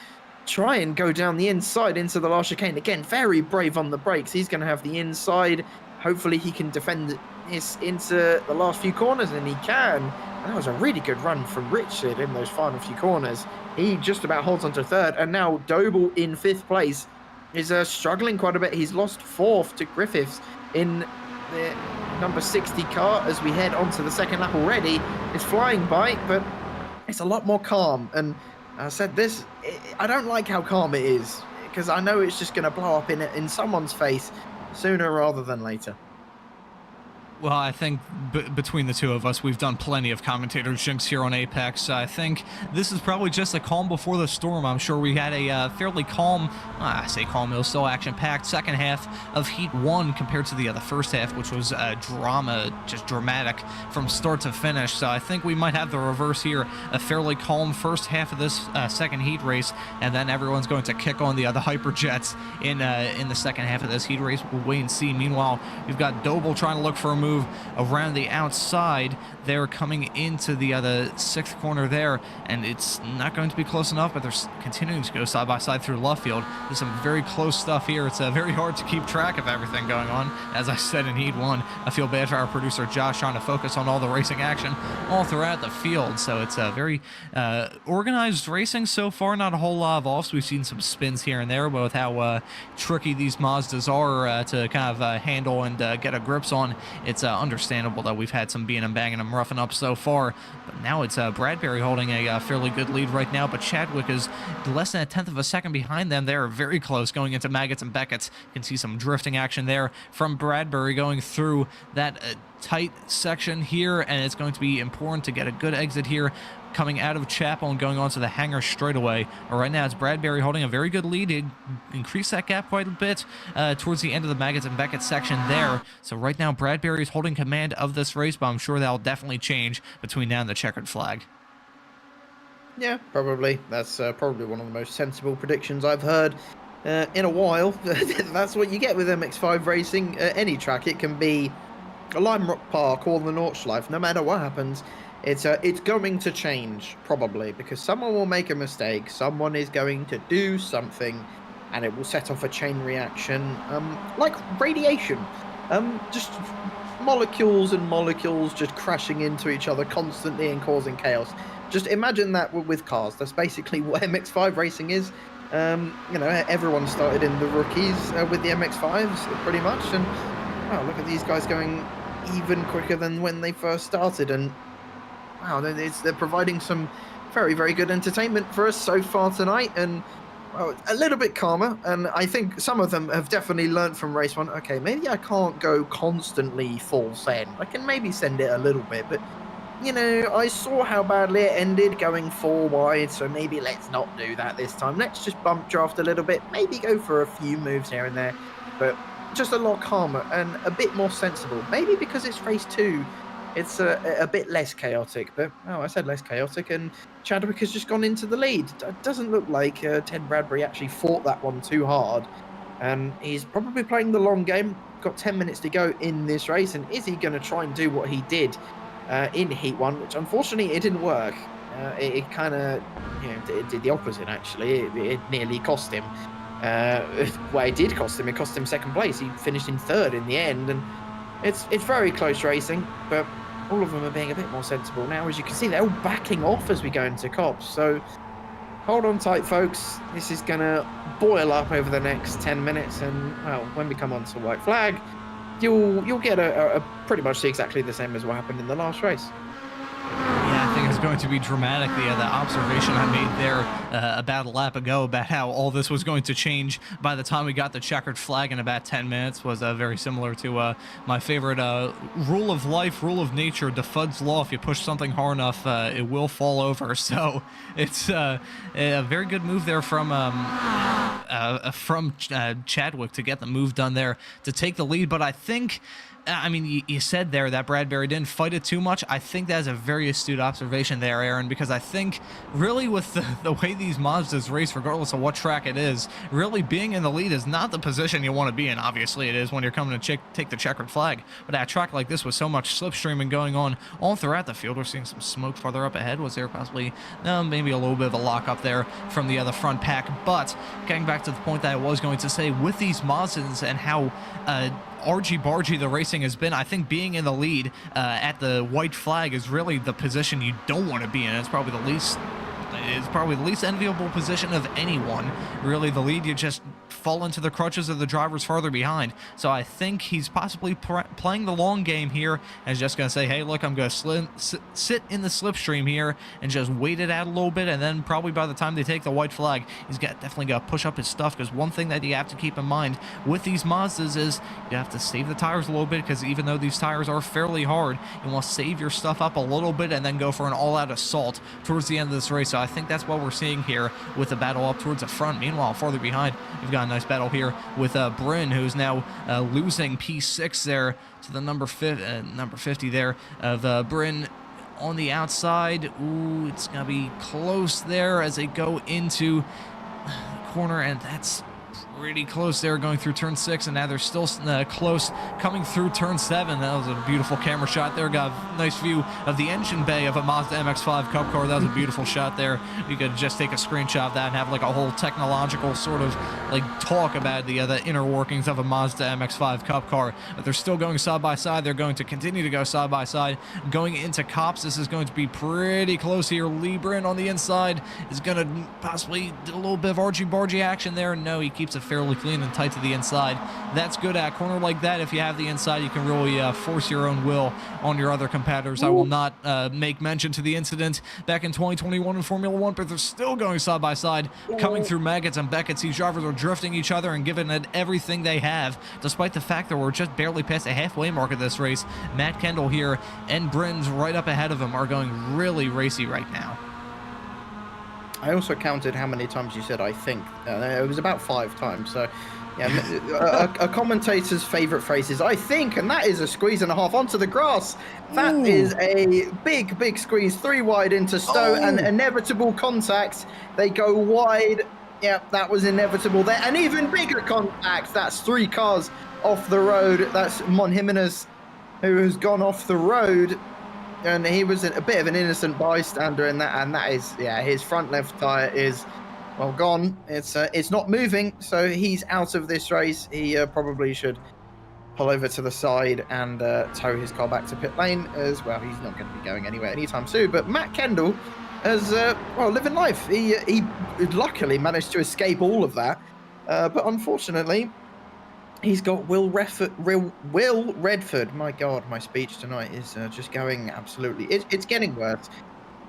try and go down the inside into the last chicane. Again, very brave on the brakes. He's going to have the inside. Hopefully he can defend this into the last few corners, and he can. And that was a really good run from Richard in those final few corners. He just about holds on to third, and now Doble in 5th place is struggling quite a bit. He's lost 4th to Griffiths in the number 60 car as we head onto the second lap already. It's flying by, but it's a lot more calm. And I said this, I don't like how calm it is, because I know it's just going to blow up in someone's face sooner rather than later. Well, I think between the two of us, we've done plenty of commentator jinx here on Apex. I think this is probably just a calm before the storm. I'm sure we had a fairly calm, I say calm, it was still action-packed second half of Heat 1 compared to the first half, which was drama, just dramatic from start to finish. So I think we might have the reverse here, a fairly calm first half of this second Heat race, and then everyone's going to kick on the Hyperjets in the second half of this Heat race. We'll wait and see. Meanwhile, we've got Doble trying to look for a move around the outside. They're coming into the 6th corner there, and it's not going to be close enough, but they're continuing to go side by side through left field. There's some very close stuff here. It's very hard to keep track of everything going on. As I said in Heat 1, I feel bad for our producer Josh trying to focus on all the racing action all throughout the field. So it's a very organized racing so far. Not a whole lot of offs. We've seen some spins here and there, but with how tricky these Mazdas are to kind of handle and get a grips on, it's understandable that we've had some being and banging them roughing up so far. But now it's Bradbury holding a fairly good lead right now, but Chadwick is less than 1/10 of a second behind them. They're very close going into Maggots and Beckett's. You can see some drifting action there from Bradbury going through that tight section here, and it's going to be important to get a good exit here coming out of Chapel and going on to the hangar straightaway. Right now, it's Bradbury holding a very good lead. He increased that gap quite a bit towards the end of the Maggots and Beckett section there. So right now, Bradbury is holding command of this race, but I'm sure that'll definitely change between now and the checkered flag. Yeah, probably. That's probably one of the most sensible predictions I've heard in a while. That's what you get with MX-5 racing. Any track, it can be a Lime Rock Park or the Nordschleife. No matter what happens, it's going to change, probably, because someone will make a mistake. Someone is going to do something, and it will set off a chain reaction, like radiation. Just molecules and molecules just crashing into each other constantly and causing chaos. Just imagine that with cars. That's basically what MX-5 racing is. You know, everyone started in the rookies with the MX-5s, pretty much. And, wow, look at these guys going even quicker than when they first started. And, wow, they're providing some very, very good entertainment for us so far tonight. And, well, a little bit calmer. And I think some of them have definitely learned from race one. Okay, maybe I can't go constantly full send. I can maybe send it a little bit, but... you know, I saw how badly it ended going 4 wide, so maybe let's not do that this time. Let's just bump draft a little bit, maybe go for a few moves here and there, but just a lot calmer and a bit more sensible. Maybe because it's race 2, it's a bit less chaotic, but, oh, I said less chaotic, and Chadwick has just gone into the lead. It doesn't look like Ted Bradbury actually fought that one too hard, and he's probably playing the long game. Got 10 minutes to go in this race, and is he going to try and do what he did in Heat 1, which unfortunately it didn't work. It kind of, you know, it did the opposite actually. It nearly cost him. Well, it did cost him. It cost him second place. He finished in third in the end, and it's very close racing. But all of them are being a bit more sensible now. As you can see, they're all backing off as we go into cops. So hold on tight, folks. This is gonna boil up over the next 10 minutes, and well, when we come on to white flag, you'll get a pretty much exactly the same as what happened in the last race. Yeah, I think it's going to be dramatic. The observation I made there about a lap ago about how all this was going to change by the time we got the checkered flag in about 10 minutes was very similar to my favorite rule of life, rule of nature, Defud's law. If you push something hard enough, it will fall over. So it's a very good move there from Chadwick to get the move done there to take the lead. But I think... I mean, you said there that Bradbury didn't fight it too much. I think that's a very astute observation there, Aaron, because I think really with the way these Mazdas race, regardless of what track it is, really being in the lead is not the position you want to be in. Obviously, it is when you're coming to take the checkered flag. But at a track like this with so much slipstreaming going on all throughout the field, we're seeing some smoke farther up ahead. Was there possibly maybe a little bit of a lock up there from the other front pack? But getting back to the point that I was going to say, with these Mazdas and how argy-bargy the racing has been, I think being in the lead at the white flag is really the position you don't want to be in. It's probably the least enviable position of anyone. Really, the lead, you just fall into the crutches of the drivers farther behind. So I think he's possibly playing the long game here and just going to say, hey, look, I'm going to sit in the slipstream here and just wait it out a little bit, and then probably by the time they take the white flag, he's definitely got to push up his stuff, because one thing that you have to keep in mind with these Mazdas is you have to save the tires a little bit, because even though these tires are fairly hard, you want to save your stuff up a little bit and then go for an all-out assault towards the end of this race. So I think that's what we're seeing here with the battle up towards the front. Meanwhile, farther behind, we've got a nice battle here with Bryn, who's now losing P6 there to the number 50 there of Bryn on the outside. Ooh, it's gonna be close there as they go into the corner, and that's pretty close there going through turn 6, and now they're still close coming through turn 7. That was a beautiful camera shot there. Got a nice view of the engine bay of a Mazda MX-5 Cup car. That was a beautiful shot there. You could just take a screenshot of that and have like a whole technological sort of like talk about the inner workings of a Mazda MX-5 Cup car. But they're still going side by side. They're going to continue to go side by side. Going into cops, this is going to be pretty close here. Lee Bryn on the inside is going to possibly do a little bit of argy-bargy action there. No, he keeps it fairly clean and tight to the inside. That's good at a corner like that. If you have the inside, you can really force your own will on your other competitors. I will not make mention to the incident back in 2021 in Formula 1, but they're still going side by side, coming through Maggots and Beckett's. These drivers are drifting each other and giving it everything they have, despite the fact that we're just barely past the halfway mark of this race. Matt Kendall here and Bryn's right up ahead of him are going really racy right now. I also counted how many times you said "I think." It was about 5 times. So, yeah, a commentator's favourite phrase is "I think," and that is a squeeze and a half onto the grass. That is a big squeeze, 3 wide into Stowe, and inevitable contact. They go wide. Yeah, that was inevitable there, and even bigger contact. That's 3 cars off the road. That's Mon Jimenez, who has gone off the road. And he was a bit of an innocent bystander in that, and that is, yeah, his front left tyre is, well, gone. It's not moving, so he's out of this race. He probably should pull over to the side and tow his car back to pit lane as well. He's not going to be going anywhere anytime soon. But Matt Kendall has, well, living life. He luckily managed to escape all of that, but unfortunately, he's got Will Redford. My God, my speech tonight is just going absolutely. It's getting worse.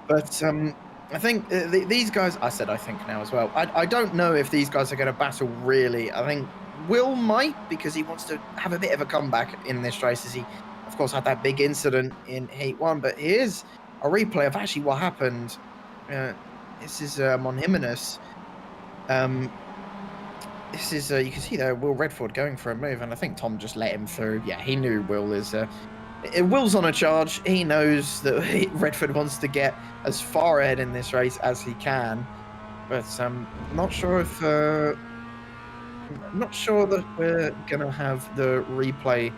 But I think these guys. I said I think now as well. I don't know if these guys are going to battle really. I think Will might, because he wants to have a bit of a comeback in this race, as he, of course, had that big incident in Heat 1. But here's a replay of actually what happened. This is Mon Jimenez. This is, you can see there, Will Redford going for a move, and I think Tom just let him through. Yeah, he knew Will is... Will's on a charge. He knows that Redford wants to get as far ahead in this race as he can. But I'm not sure if... not sure that we're going to have the replay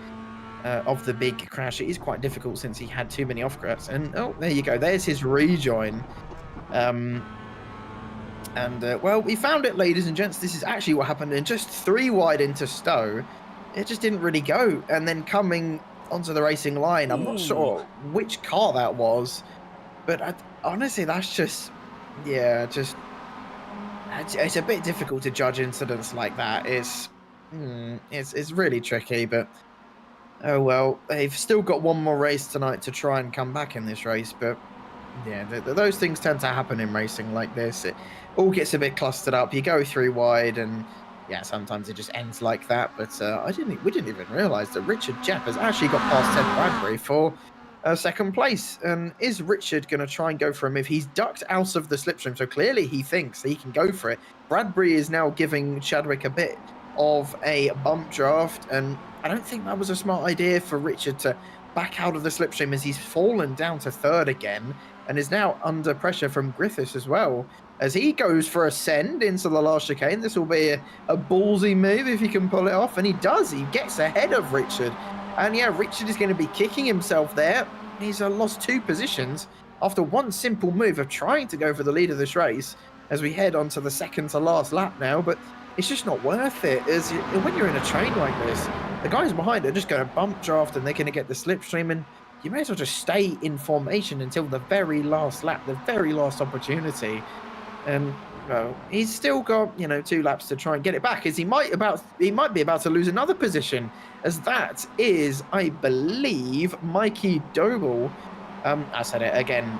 of the big crash. It is quite difficult since he had too many off-cracks. And, oh, there you go. There's his rejoin. Well, we found it, ladies and gents. This is actually what happened in just 3 wide into Stowe. It just didn't really go. And then coming onto the racing line, I'm not sure which car that was. But honestly, that's just... Yeah, just... It's a bit difficult to judge incidents like that. It's really tricky, but... Oh, well. They've still got one more race tonight to try and come back in this race, but... Yeah, those things tend to happen in racing like this. It all gets a bit clustered up. You go 3 wide, and yeah, sometimes it just ends like that. But we didn't even realise that Richard Jepp has actually got past Ted Bradbury for second place. And is Richard going to try and go for a move? He's ducked out of the slipstream, so clearly he thinks he can go for it. Bradbury is now giving Chadwick a bit of a bump draft, and I don't think that was a smart idea for Richard to back out of the slipstream, as he's fallen down to 3rd again and is now under pressure from Griffiths as well, as he goes for a send into the last chicane. This will be a ballsy move if he can pull it off, and he does. He gets ahead of Richard, and yeah, Richard is going to be kicking himself there. He's lost 2 positions after one simple move of trying to go for the lead of this race, as we head on to the second to last lap now. But it's just not worth it, as when you're in a train like this, the guys behind are just going to bump draft, and they're going to get the slipstream, and you may as well just stay in formation until the very last lap, the very last opportunity. And well, he's still got 2 laps to try and get it back, as he might be about to lose another position, as that is, I believe, Mikey Doble. I said it again.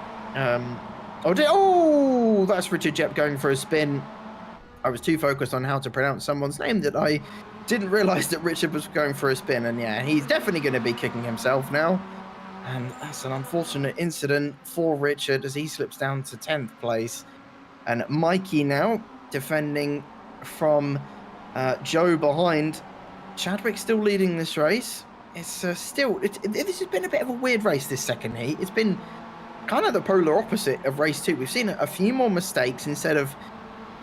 Oh, that's Richard Jepp going for a spin. I was too focused on how to pronounce someone's name that I didn't realise that Richard was going for a spin. And yeah, he's definitely going to be kicking himself now. And that's an unfortunate incident for Richard, as he slips down to 10th place. And Mikey now defending from Joe behind. Chadwick still leading this race. It's this has been a bit of a weird race, this second heat. It's been kind of the polar opposite of race 2. We've seen a few more mistakes instead of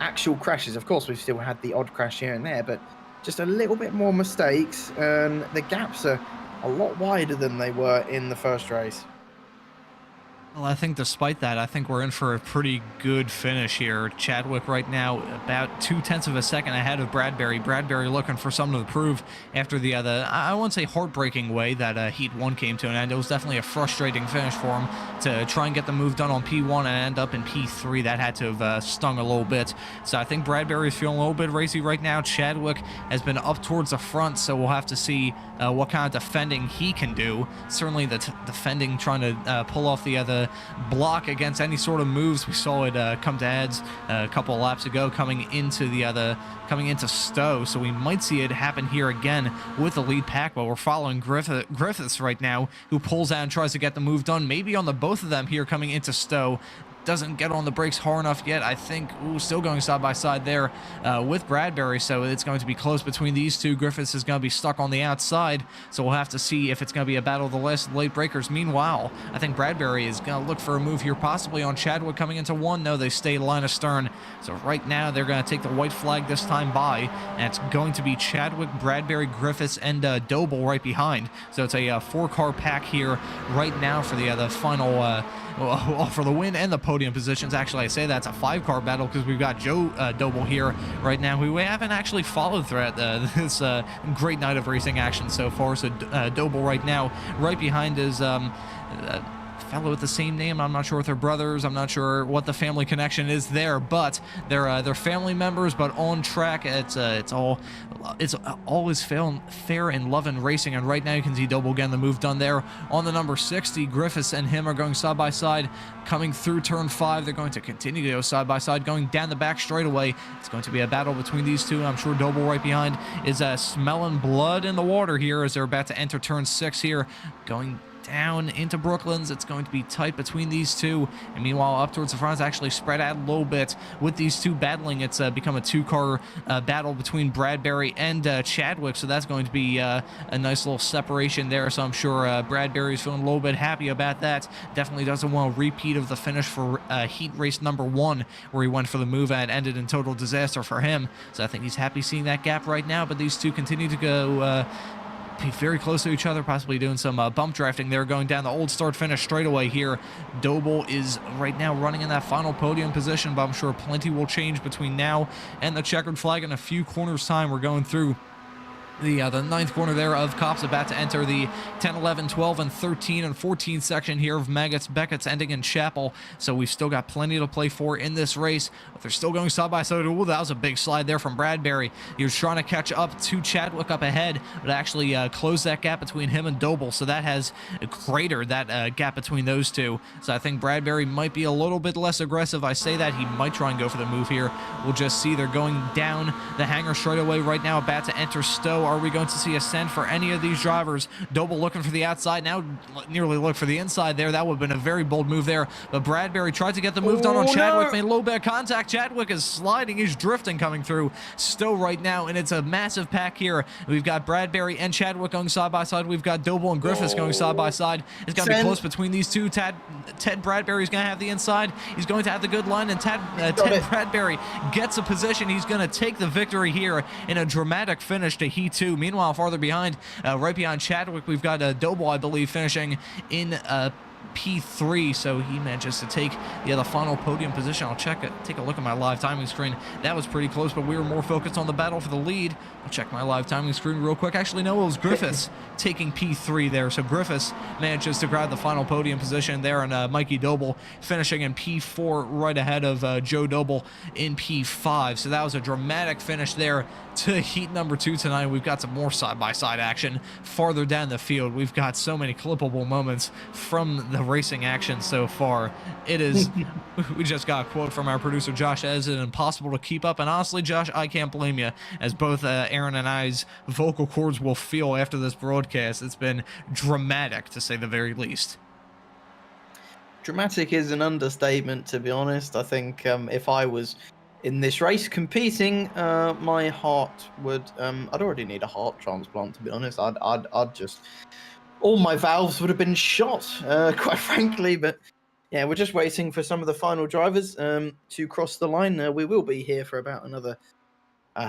actual crashes. Of course, we've still had the odd crash here and there, but just a little bit more mistakes, and the gaps are a lot wider than they were in the first race. Well, I think despite that, I think we're in for a pretty good finish here. Chadwick right now about 0.2 of a second ahead of Bradbury. Bradbury looking for something to prove after the other, I won't say heartbreaking way that Heat 1 came to an end. It was definitely a frustrating finish for him to try and get the move done on P1 and end up in P3. That had to have stung a little bit. So I think Bradbury's feeling a little bit racy right now. Chadwick has been up towards the front, so we'll have to see what kind of defending he can do. Certainly the defending, trying to pull off the other block against any sort of moves. We saw it come to heads a couple of laps ago coming into Stowe, so we might see it happen here again with the lead pack. But we're following Griffiths right now, who pulls out and tries to get the move done, maybe on the both of them here coming into Stowe. doesn't get on the brakes hard enough yet. I think, still going side by side there with Bradbury, so it's going to be close between these two. Griffiths is going to be stuck on the outside, so we'll have to see if it's going to be a battle of the last late breakers. Meanwhile, I think Bradbury is going to look for a move here, possibly on Chadwick coming into one. No, they stay line astern, so right now they're going to take the white flag this time by, and it's going to be Chadwick, Bradbury, Griffiths, and Doble right behind. So it's a four-car pack here right now for the final for the win and the podium positions. Actually, I say that's a five-car battle because we've got Joe Doble here right now, who we haven't actually followed throughout this great night of racing action so far. So Doble right now, right behind is fellow with the same name. I'm not sure if they're brothers. I'm not sure what the family connection is there, but they're family members. But on track, it's always fair in love and racing. And right now you can see Doble getting the move done there on the number 60. Griffiths and him are going side by side, coming through turn 5. They're going to continue to go side by side, going down the back straightaway. It's going to be a battle between these two. I'm sure Doble right behind is smelling blood in the water here as they're about to enter turn 6 here, going down into Brooklands. It's going to be tight between these two, and meanwhile up towards the front, it's actually spread out a little bit with these two battling. It's become a two-car battle between Bradbury and Chadwick, so that's going to be a nice little separation there. So I'm sure Bradbury's feeling a little bit happy about that. Definitely doesn't want a repeat of the finish for heat race number 1, where he went for the move and ended in total disaster for him. So I think he's happy seeing that gap right now, but these two continue to go be very close to each other, possibly doing some bump drafting there, going down the old start finish straightaway here. Doble is right now running in that final podium position, but I'm sure plenty will change between now and the checkered flag in a few corners time. We're going through the 9th corner there of Cops, about to enter the 10, 11, 12, and 13 and 14 section here of Maggots, Beckett's, ending in Chapel. So we've still got plenty to play for in this race. But they're still going side by side. Ooh, that was a big slide there from Bradbury. He was trying to catch up to Chadwick up ahead, but actually closed that gap between him and Doble. So that has cratered that gap between those two. So I think Bradbury might be a little bit less aggressive. I say that he might try and go for the move here. We'll just see. They're going down the hangar straightaway right now, about to enter Stowe. Are we going to see a send for any of these drivers? Doble looking for the outside, now nearly looked for the inside there. That would have been a very bold move there, but Bradbury tried to get the move done on Chadwick, made a little bit of contact. Chadwick is sliding, he's drifting coming through Stowe right now, and it's a massive pack here. We've got Bradbury and Chadwick going side by side. We've got Doble and Griffiths going side by side. It's going to be close between these two. Ted Bradbury's going to have the inside. He's going to have the good line, and Ted Bradbury gets a position. He's going to take the victory here in a dramatic finish to Heat 2. Meanwhile, farther behind, right behind Chadwick, we've got Doble, I believe, finishing in P3, so he manages to take the final podium position. I'll take a look at my live timing screen. That was pretty close, but we were more focused on the battle for the lead. I'll check my live timing screen real quick. Actually, no, it was Griffiths taking P3 there. So Griffiths manages to grab the final podium position there, and Mikey Doble finishing in P4 right ahead of Joe Doble in P5. So that was a dramatic finish there to heat number 2 tonight. We've got some more side-by-side action farther down the field. We've got so many clippable moments from the racing action so far. It is, we just got a quote from our producer Josh, as it's impossible to keep up, and honestly, Josh, I can't blame you, as both Aaron and I's vocal cords will feel after this broadcast. It's been dramatic, to say the very least. Dramatic is an understatement, to be honest. I think if I was in this race competing, my heart would, I'd already need a heart transplant, to be honest. I'd just, all my valves would have been shot, quite frankly. But yeah, we're just waiting for some of the final drivers to cross the line. We will be here for about another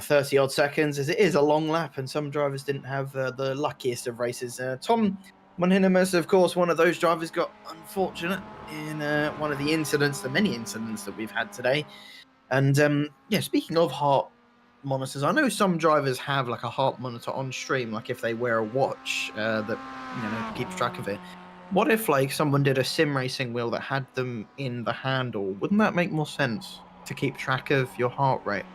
30 odd seconds, as it is a long lap, and some drivers didn't have the luckiest of races. Tom Monhinimus, of course, one of those drivers, got unfortunate in one of the incidents, the many incidents that we've had today. And yeah, speaking of heart monitors, I know some drivers have like a heart monitor on stream, like if they wear a watch that keeps track of it. What if like someone did a sim racing wheel that had them in the handle? Wouldn't that make more sense to keep track of your heart rate?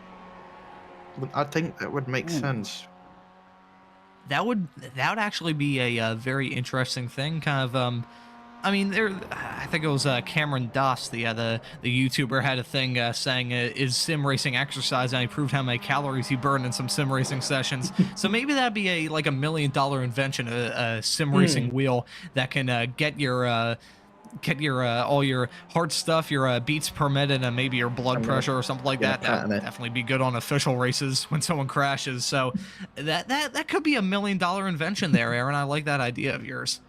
I think that would make sense. That would actually be a very interesting thing. Kind of, I mean, I think it was Cameron Doss, the YouTuber, had a thing saying, is sim racing exercise, and he proved how many calories he burned in some sim racing sessions. So maybe that'd be like $1 million invention, a sim racing wheel that can get your get your all your heart stuff, your beats per minute, and maybe your blood pressure or something like that. That would definitely be good on official races when someone crashes. So that could be $1 million invention there, Aaron. I like that idea of yours.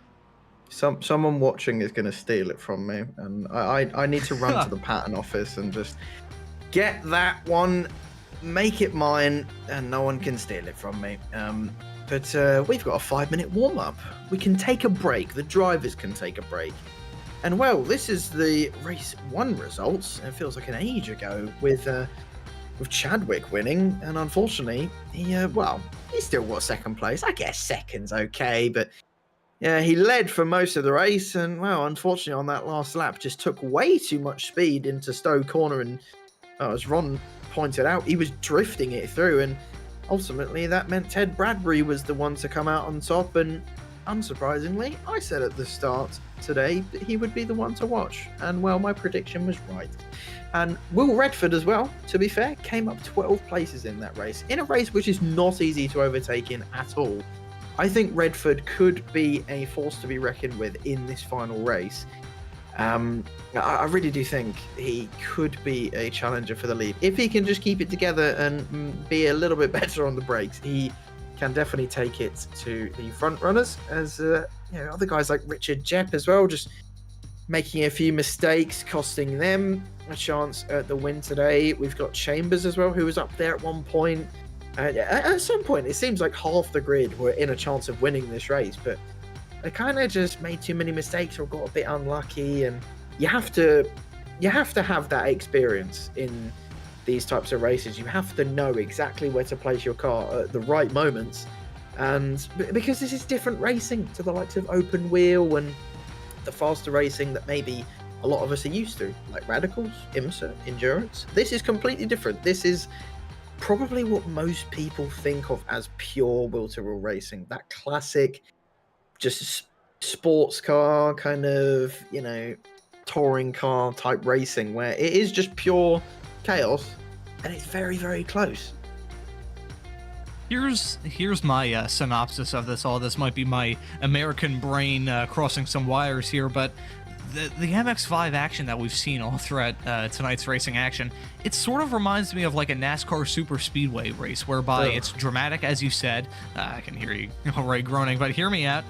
Someone watching is going to steal it from me, and I need to run to the patent office and just get that one, make it mine, and no one can steal it from me. But we've got a 5-minute warm-up. We can take a break. The drivers can take a break. And well, this is the race 1 results. It feels like an age ago with Chadwick winning, and unfortunately, he still got 2nd place. I guess 2nd's okay, but yeah, he led for most of the race, and well, unfortunately on that last lap, just took way too much speed into Stowe Corner, and as Ron pointed out, he was drifting it through, and ultimately that meant Ted Bradbury was the one to come out on top, and unsurprisingly, I said at the start today that he would be the one to watch, and well, my prediction was right. And Will Redford as well, to be fair, came up 12 places in that race, in a race which is not easy to overtake in at all. I think Redford could be a force to be reckoned with in this final race. I really do think he could be a challenger for the lead. If he can just keep it together and be a little bit better on the brakes, he can definitely take it to the front runners, as other guys like Richard Jepp as well, just making a few mistakes, costing them a chance at the win today. We've got Chambers as well, who was up there at one point. At some point, it seems like half the grid were in a chance of winning this race, but they kind of just made too many mistakes or got a bit unlucky. And you have to have that experience in these types of races. You have to know exactly where to place your car at the right moments, and because this is different racing to the likes of open wheel and the faster racing that maybe a lot of us are used to, like radicals, IMSA, endurance. This is completely different. This is probably what most people think of as pure will-to-will racing, that classic just sports car kind of, touring car type racing, where it is just pure chaos and it's very, very close. Here's my synopsis of this. All this might be my American brain crossing some wires here, but the MX-5 action that we've seen all throughout tonight's racing action, it sort of reminds me of like a NASCAR super speedway race, whereby it's dramatic, as you said. I can hear you already groaning, but hear me out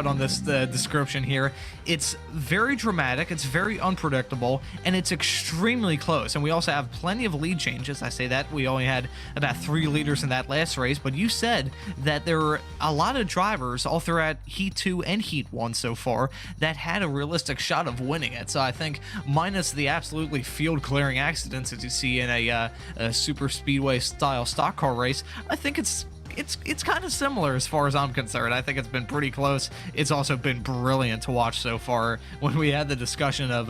on this description here. It's very dramatic, it's very unpredictable, and it's extremely close. And we also have plenty of lead changes. I say that we only had about 3 leaders in that last race, but you said that there were a lot of drivers all throughout Heat 2 and Heat 1 so far that had a realistic shot of winning it. So I think, minus the absolutely field clearing accidents that you see in a super speedway style stock car race, I think it's kind of similar as far as I'm concerned. I think it's been pretty close. It's also been brilliant to watch so far. When we had the discussion of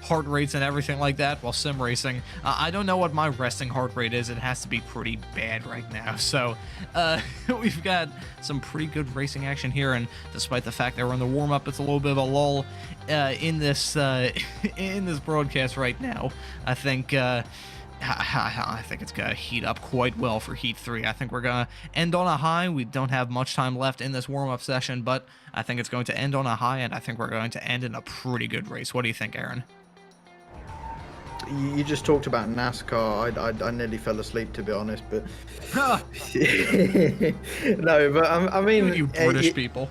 heart rates and everything like that while sim racing, I don't know what my resting heart rate is. It has to be pretty bad right now. So we've got some pretty good racing action here, and despite the fact that we're in the warm-up, it's a little bit of a lull in this broadcast right now. I think it's going to heat up quite well for Heat 3. I think we're going to end on a high. We don't have much time left in this warm-up session, but I think it's going to end on a high, and I think we're going to end in a pretty good race. What do you think, Aaron? You just talked about NASCAR. I nearly fell asleep, to be honest, but no, but I mean, you British people.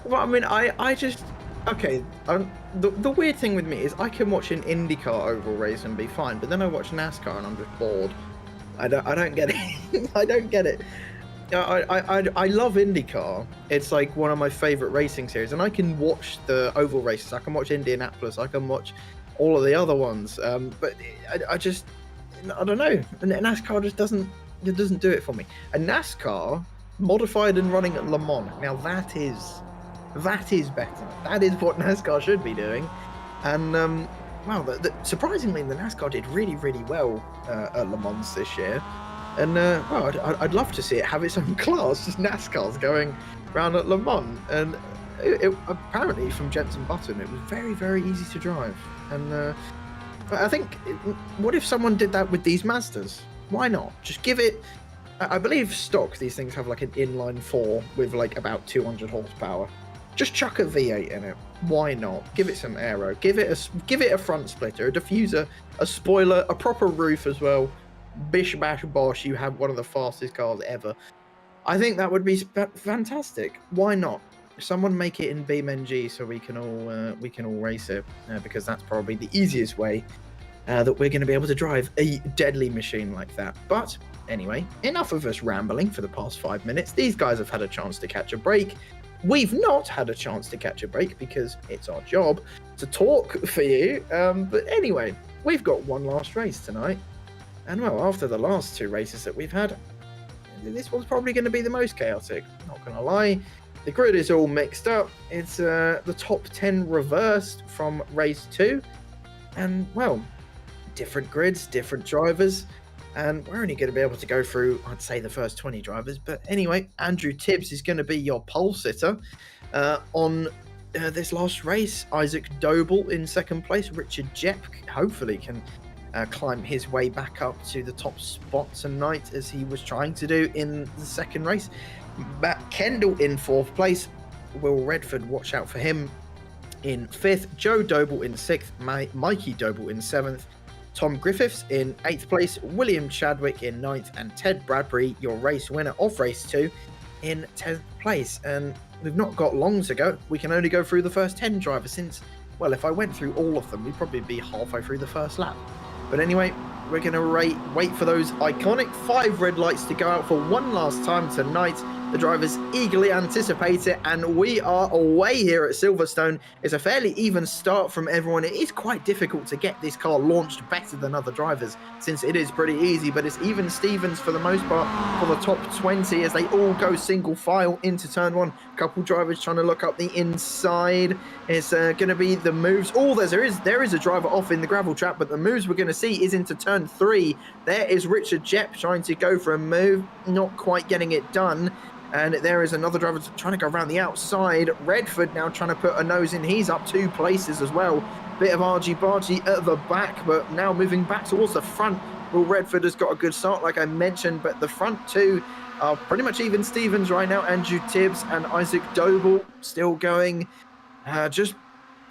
Well, I mean, I just okay. The weird thing with me is I can watch an IndyCar oval race and be fine, but then I watch NASCAR and I'm just bored. I don't get it. I don't get it. I love IndyCar. It's like one of my favorite racing series, and I can watch the oval races. I can watch Indianapolis. I can watch all of the other ones. But I don't know. NASCAR just doesn't do it for me. A NASCAR modified and running at Le Mans. Now that is better. That is what NASCAR should be doing. And wow, surprisingly, the NASCAR did really, really well at Le Mans this year. And well, I'd love to see it have its own class, just NASCAR's going around at Le Mans. And it apparently, from Jenson Button, it was very, very easy to drive. And I think, what if someone did that with these Mazdas? Why not? Just give it. I believe stock, these things have like an inline 4 with like about 200 horsepower. just chuck a V8 in it. Why not? Give it some aero. Give it a front splitter, a diffuser, a spoiler, a proper roof as well. Bish bash bosh, you have one of the fastest cars ever. I think that would be fantastic. Why not? Someone make it in BeamNG so we can all race it, because that's probably the easiest way that we're going to be able to drive a deadly machine like that. But anyway, enough of us rambling for the past 5 minutes. These guys have had a chance to catch a break. We've not had a chance to catch a break because it's our job to talk for you. But anyway, we've got one last race tonight. And well, after the last 2 races that we've had, this one's probably going to be the most chaotic. Not going to lie. The grid is all mixed up. It's the top 10 reversed from race 2. And well, different grids, different drivers. And we're only going to be able to go through, I'd say, the first 20 drivers. But anyway, Andrew Tibbs is going to be your pole sitter on this last race. Isaac Doble in second place. Richard Jepp hopefully can climb his way back up to the top spot tonight, as he was trying to do in the second race. Matt Kendall in fourth place. Will Redford, watch out for him, in fifth. Joe Doble in sixth. Mikey Doble in seventh. Tom Griffiths in 8th place, William Chadwick in 9th, and Ted Bradbury, your race winner of race 2, in 10th place. And we've not got long to go. We can only go through the first 10 drivers since, well, if I went through all of them, we'd probably be halfway through the first lap. But anyway, we're going to wait for those iconic 5 red lights to go out for one last time tonight. The drivers eagerly anticipate it, and we are away here at Silverstone. It's a fairly even start from everyone. It is quite difficult to get this car launched better than other drivers, since it is pretty easy, but it's even Stevens for the most part for the top 20 as they all go single file into turn 1. A couple drivers trying to look up the inside. It's going to be the moves. Oh, there is a driver off in the gravel trap, but the moves we're going to see is into turn 3. There is Richard Jepp trying to go for a move, not quite getting it done. And there is another driver trying to go around the outside. Redford now trying to put a nose in. He's up 2 places as well. Bit of argy-bargy at the back, but now moving back towards the front. Will Redford has got a good start, like I mentioned, but the front 2 are pretty much even Stevens right now. Andrew Tibbs and Isaac Doble still going just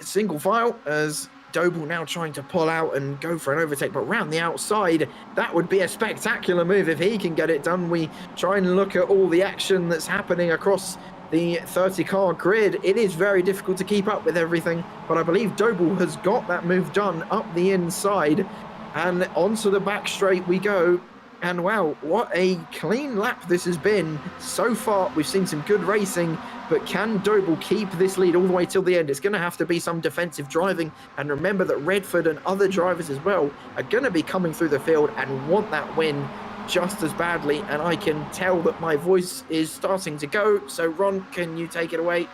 single file, as Doble now trying to pull out and go for an overtake, but round the outside, that would be a spectacular move if he can get it done. We try and look at all the action that's happening across the 30-car grid. It is very difficult to keep up with everything, but I believe Doble has got that move done up the inside, and onto the back straight we go. And wow, what a clean lap this has been so far. We've seen some good racing, but can Doble keep this lead all the way till the end? It's going to have to be some defensive driving. And remember that Redford and other drivers as well are going to be coming through the field and want that win just as badly. And I can tell that my voice is starting to go. So Ron, can you take it away?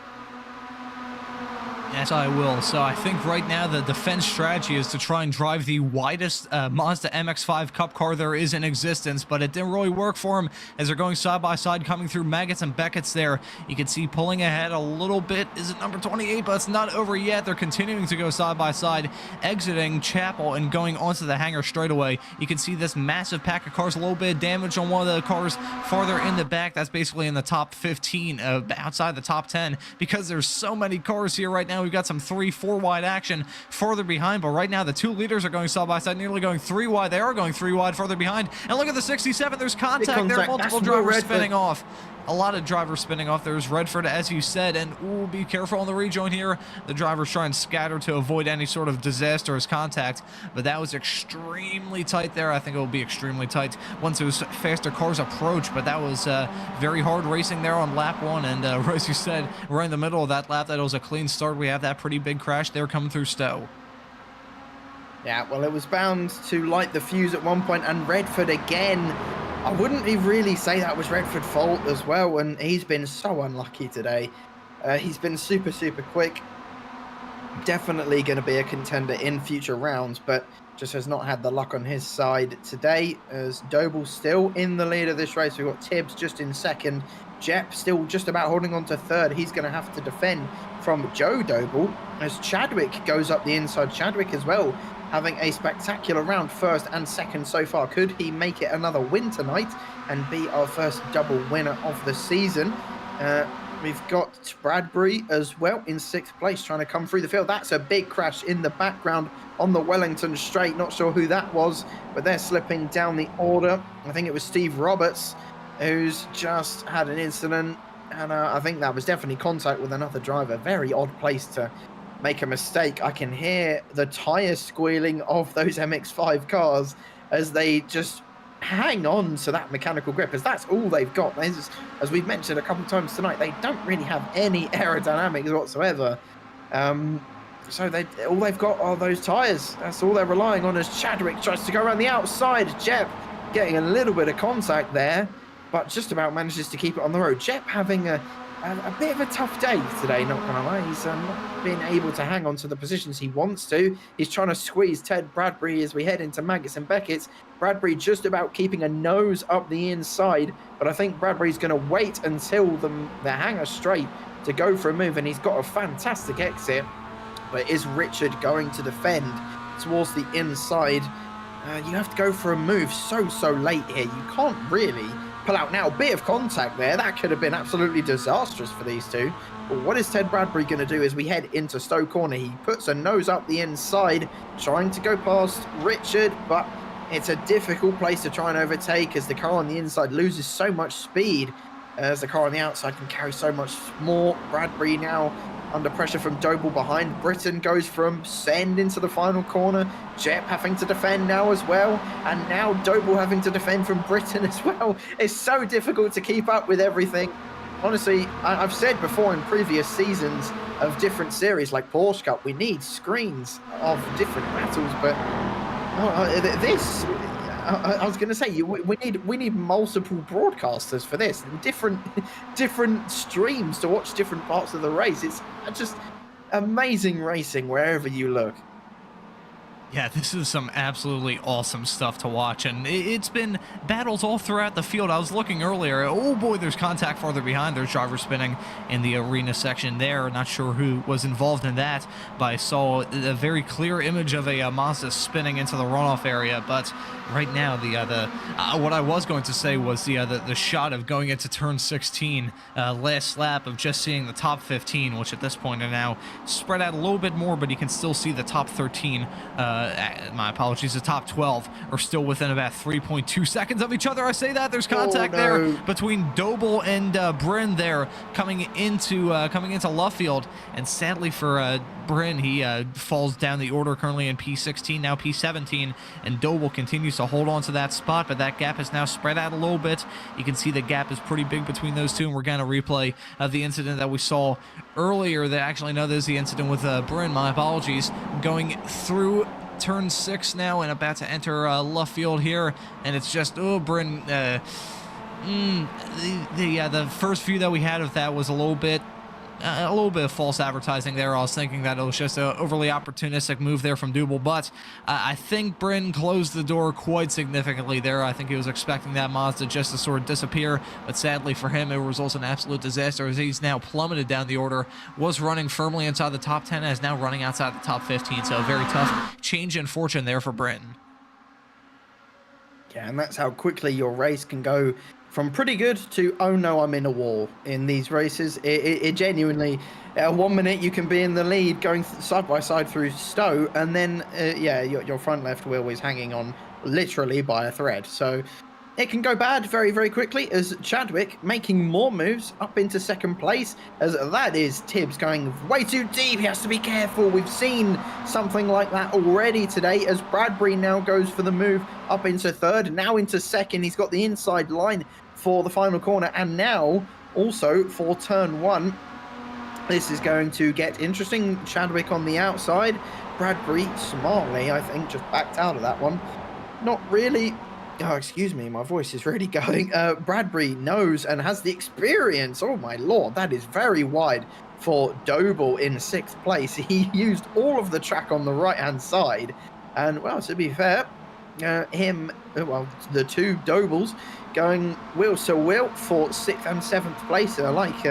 Yes, I will. So I think right now the defense strategy is to try and drive the widest Mazda MX-5 Cup car there is in existence, but it didn't really work for him as they're going side by side, coming through Maggots and Beckett's there. You can see pulling ahead a little bit is it number 28, but it's not over yet. They're continuing to go side by side, exiting Chapel and going onto the hangar straight away. You can see this massive pack of cars, a little bit of damage on one of the cars farther in the back. That's basically in the top 15, outside the top 10, because there's so many cars here right now. We've got some 3-4 wide action further behind, but right now the 2 leaders are going side by side, nearly going 3 wide. They are going 3 wide further behind. And look at the 67. There's contact there. Multiple drivers spinning off. A lot of drivers spinning off. There's Redford, as you said, and ooh, be careful on the rejoin here. The drivers try and scatter to avoid any sort of disastrous contact, but that was extremely tight there. I think it will be extremely tight once those faster cars approach, but that was very hard racing there on lap 1, and as you said, we're in the middle of that lap. That was a clean start. We have that pretty big crash there coming through Stowe. Yeah, well, it was bound to light the fuse at one point, and Redford again. I wouldn't really say that was Redford's fault as well, and he's been so unlucky today. He's been super quick. Definitely going to be a contender in future rounds, but just has not had the luck on his side today, as Doble still in the lead of this race. We've got Tibbs just in second. Jepp still just about holding on to third. He's going to have to defend from Joe Doble, as Chadwick goes up the inside. Chadwick as well, having a spectacular round, first and second so far. Could he make it another win tonight and be our first double winner of the season? We've got Bradbury as well in 6th place, trying to come through the field. That's a big crash in the background on the Wellington straight. Not sure who that was, but they're slipping down the order. I think it was Steve Roberts, who's just had an incident, and I think that was definitely contact with another driver. Very odd place to make a mistake. I can hear the tyre squealing of those MX-5 cars as they just hang on to that mechanical grip, as that's all they've got. As we've mentioned a couple of times tonight, they don't really have any aerodynamics whatsoever. So all they've got are those tyres. That's all they're relying on, as Chadwick tries to go around the outside. Jep getting a little bit of contact there, but just about manages to keep it on the road. Jep having a bit of a tough day today, not gonna lie. He's not been able to hang on to the positions he wants to. He's trying to squeeze Ted Bradbury as we head into Maggotts and Beckett's. Bradbury just about keeping a nose up the inside, but I think Bradbury's going to wait until the hanger straight to go for a move, and he's got a fantastic exit. But is Richard going to defend towards the inside? You have to go for a move so late here. You can't really pull out now. Bit of contact there. That could have been absolutely disastrous for these two. But what is Ted Bradbury going to do as we head into Stowe Corner? He puts a nose up the inside, trying to go past Richard, but it's a difficult place to try and overtake, as the car on the inside loses so much speed, as the car on the outside can carry so much more. Bradbury now under pressure from Doble behind. Britton goes from send into the final corner. Jep having to defend now as well, and now Doble having to defend from Britton as well. It's so difficult to keep up with everything. Honestly, I've said before in previous seasons of different series like Porsche Cup, we need screens of different battles, but I was going to say, we need multiple broadcasters for this, and different streams to watch different parts of the race. It's just amazing racing wherever you look. Yeah, this is some absolutely awesome stuff to watch, and it's been battles all throughout the field. I was looking earlier, oh boy, there's contact farther behind. There's driver spinning in the arena section there. Not sure who was involved in that, but I saw a very clear image of a Mazda spinning into the runoff area. But right now, what I was going to say was the shot of going into turn 16, last lap, of just seeing the top 15, which at this point are now spread out a little bit more, but you can still see the top 13. My apologies, the top 12 are still within about 3.2 seconds of each other. I say that there's contact there between Doble and Bryn there coming into Luffield, and sadly for Bryn, he falls down the order, currently in P16, now P17, and Doble continues to hold on to that spot, but that gap is now spread out a little bit. You can see the gap is pretty big between those two, and we're going to replay the incident that we saw earlier. Actually, no, there's the incident with Bryn, my apologies, going through turn 6 now and about to enter Luffield here, and it's just, Bryn, the first view that we had of that was a little bit of false advertising there. I was thinking that it was just an overly opportunistic move there from Doble, but I think Bryn closed the door quite significantly there. I think he was expecting that Mazda just to sort of disappear, but sadly for him, it results in an absolute disaster, as he's now plummeted down the order, was running firmly inside the top 10, and is now running outside the top 15, so a very tough change in fortune there for Bryn. Yeah, and that's how quickly your race can go from pretty good to, oh no, I'm in a wall in these races. It genuinely, 1 minute you can be in the lead going side by side through Stowe, and then, yeah, your front left wheel is hanging on literally by a thread. So it can go bad very quickly, as Chadwick making more moves up into second place, as that is Tibbs going way too deep. He has to be careful. We've seen something like that already today, as Bradbury now goes for the move up into third, now into second. He's got the inside line for the final corner, and now also for turn 1. This is going to get interesting. Chadwick on the outside. Bradbury smartly, I think, just backed out of that one. Not really. Oh, excuse me, my voice is really going. Bradbury knows and has the experience. Oh my lord, that is very wide for Doble in 6th place. He used all of the track on the right-hand side. And, well, to be fair, the two Dobles going wheel to wheel for 6th and 7th place. Like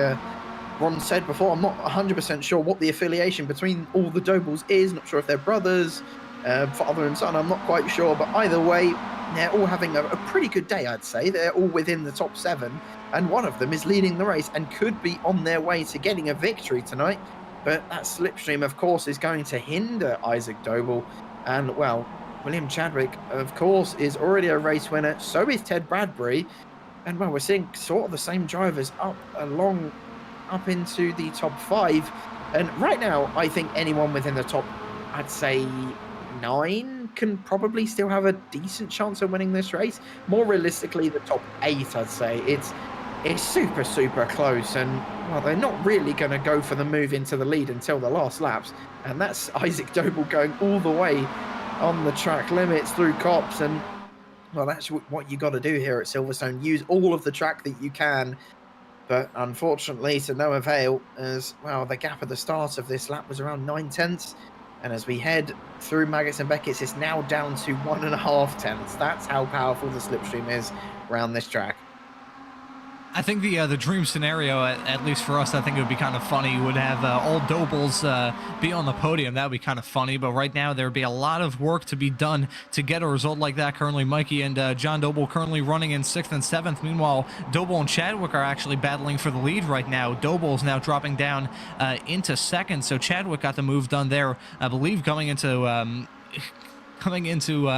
Ron said before, I'm not 100% sure what the affiliation between all the Dobles is. Not sure if they're brothers, father and son, I'm not quite sure, but either way, they're all having a pretty good day, I'd say. They're all within the top 7, and one of them is leading the race and could be on their way to getting a victory tonight. But that slipstream, of course, is going to hinder Isaac Doble. And, well, William Chadwick, of course, is already a race winner. So is Ted Bradbury. And, well, we're seeing sort of the same drivers up into the top 5. And right now, I think anyone within the top, I'd say 9, can probably still have a decent chance of winning this race. More realistically, the top 8, I'd say. It's super, super close. And, well, they're not really going to go for the move into the lead until the last laps. And that's Isaac Doble going all the way on the track limits through Copse. And, well, that's what you got to do here at Silverstone. Use all of the track that you can. But unfortunately, to no avail, as, well, the gap at the start of this lap was around 9/10. And as we head through Maggots and Beckett's, it's now down to 1.5 That's how powerful the slipstream is around this track. I think the dream scenario, at least for us, I think it would be kind of funny, would have all Dobles be on the podium. That would be kind of funny, but right now there would be a lot of work to be done to get a result like that. Currently, Mikey and John Doble currently running in 6th and 7th. Meanwhile, Doble and Chadwick are actually battling for the lead right now. Doble is now dropping down into 2nd, so Chadwick got the move done there, I believe, coming into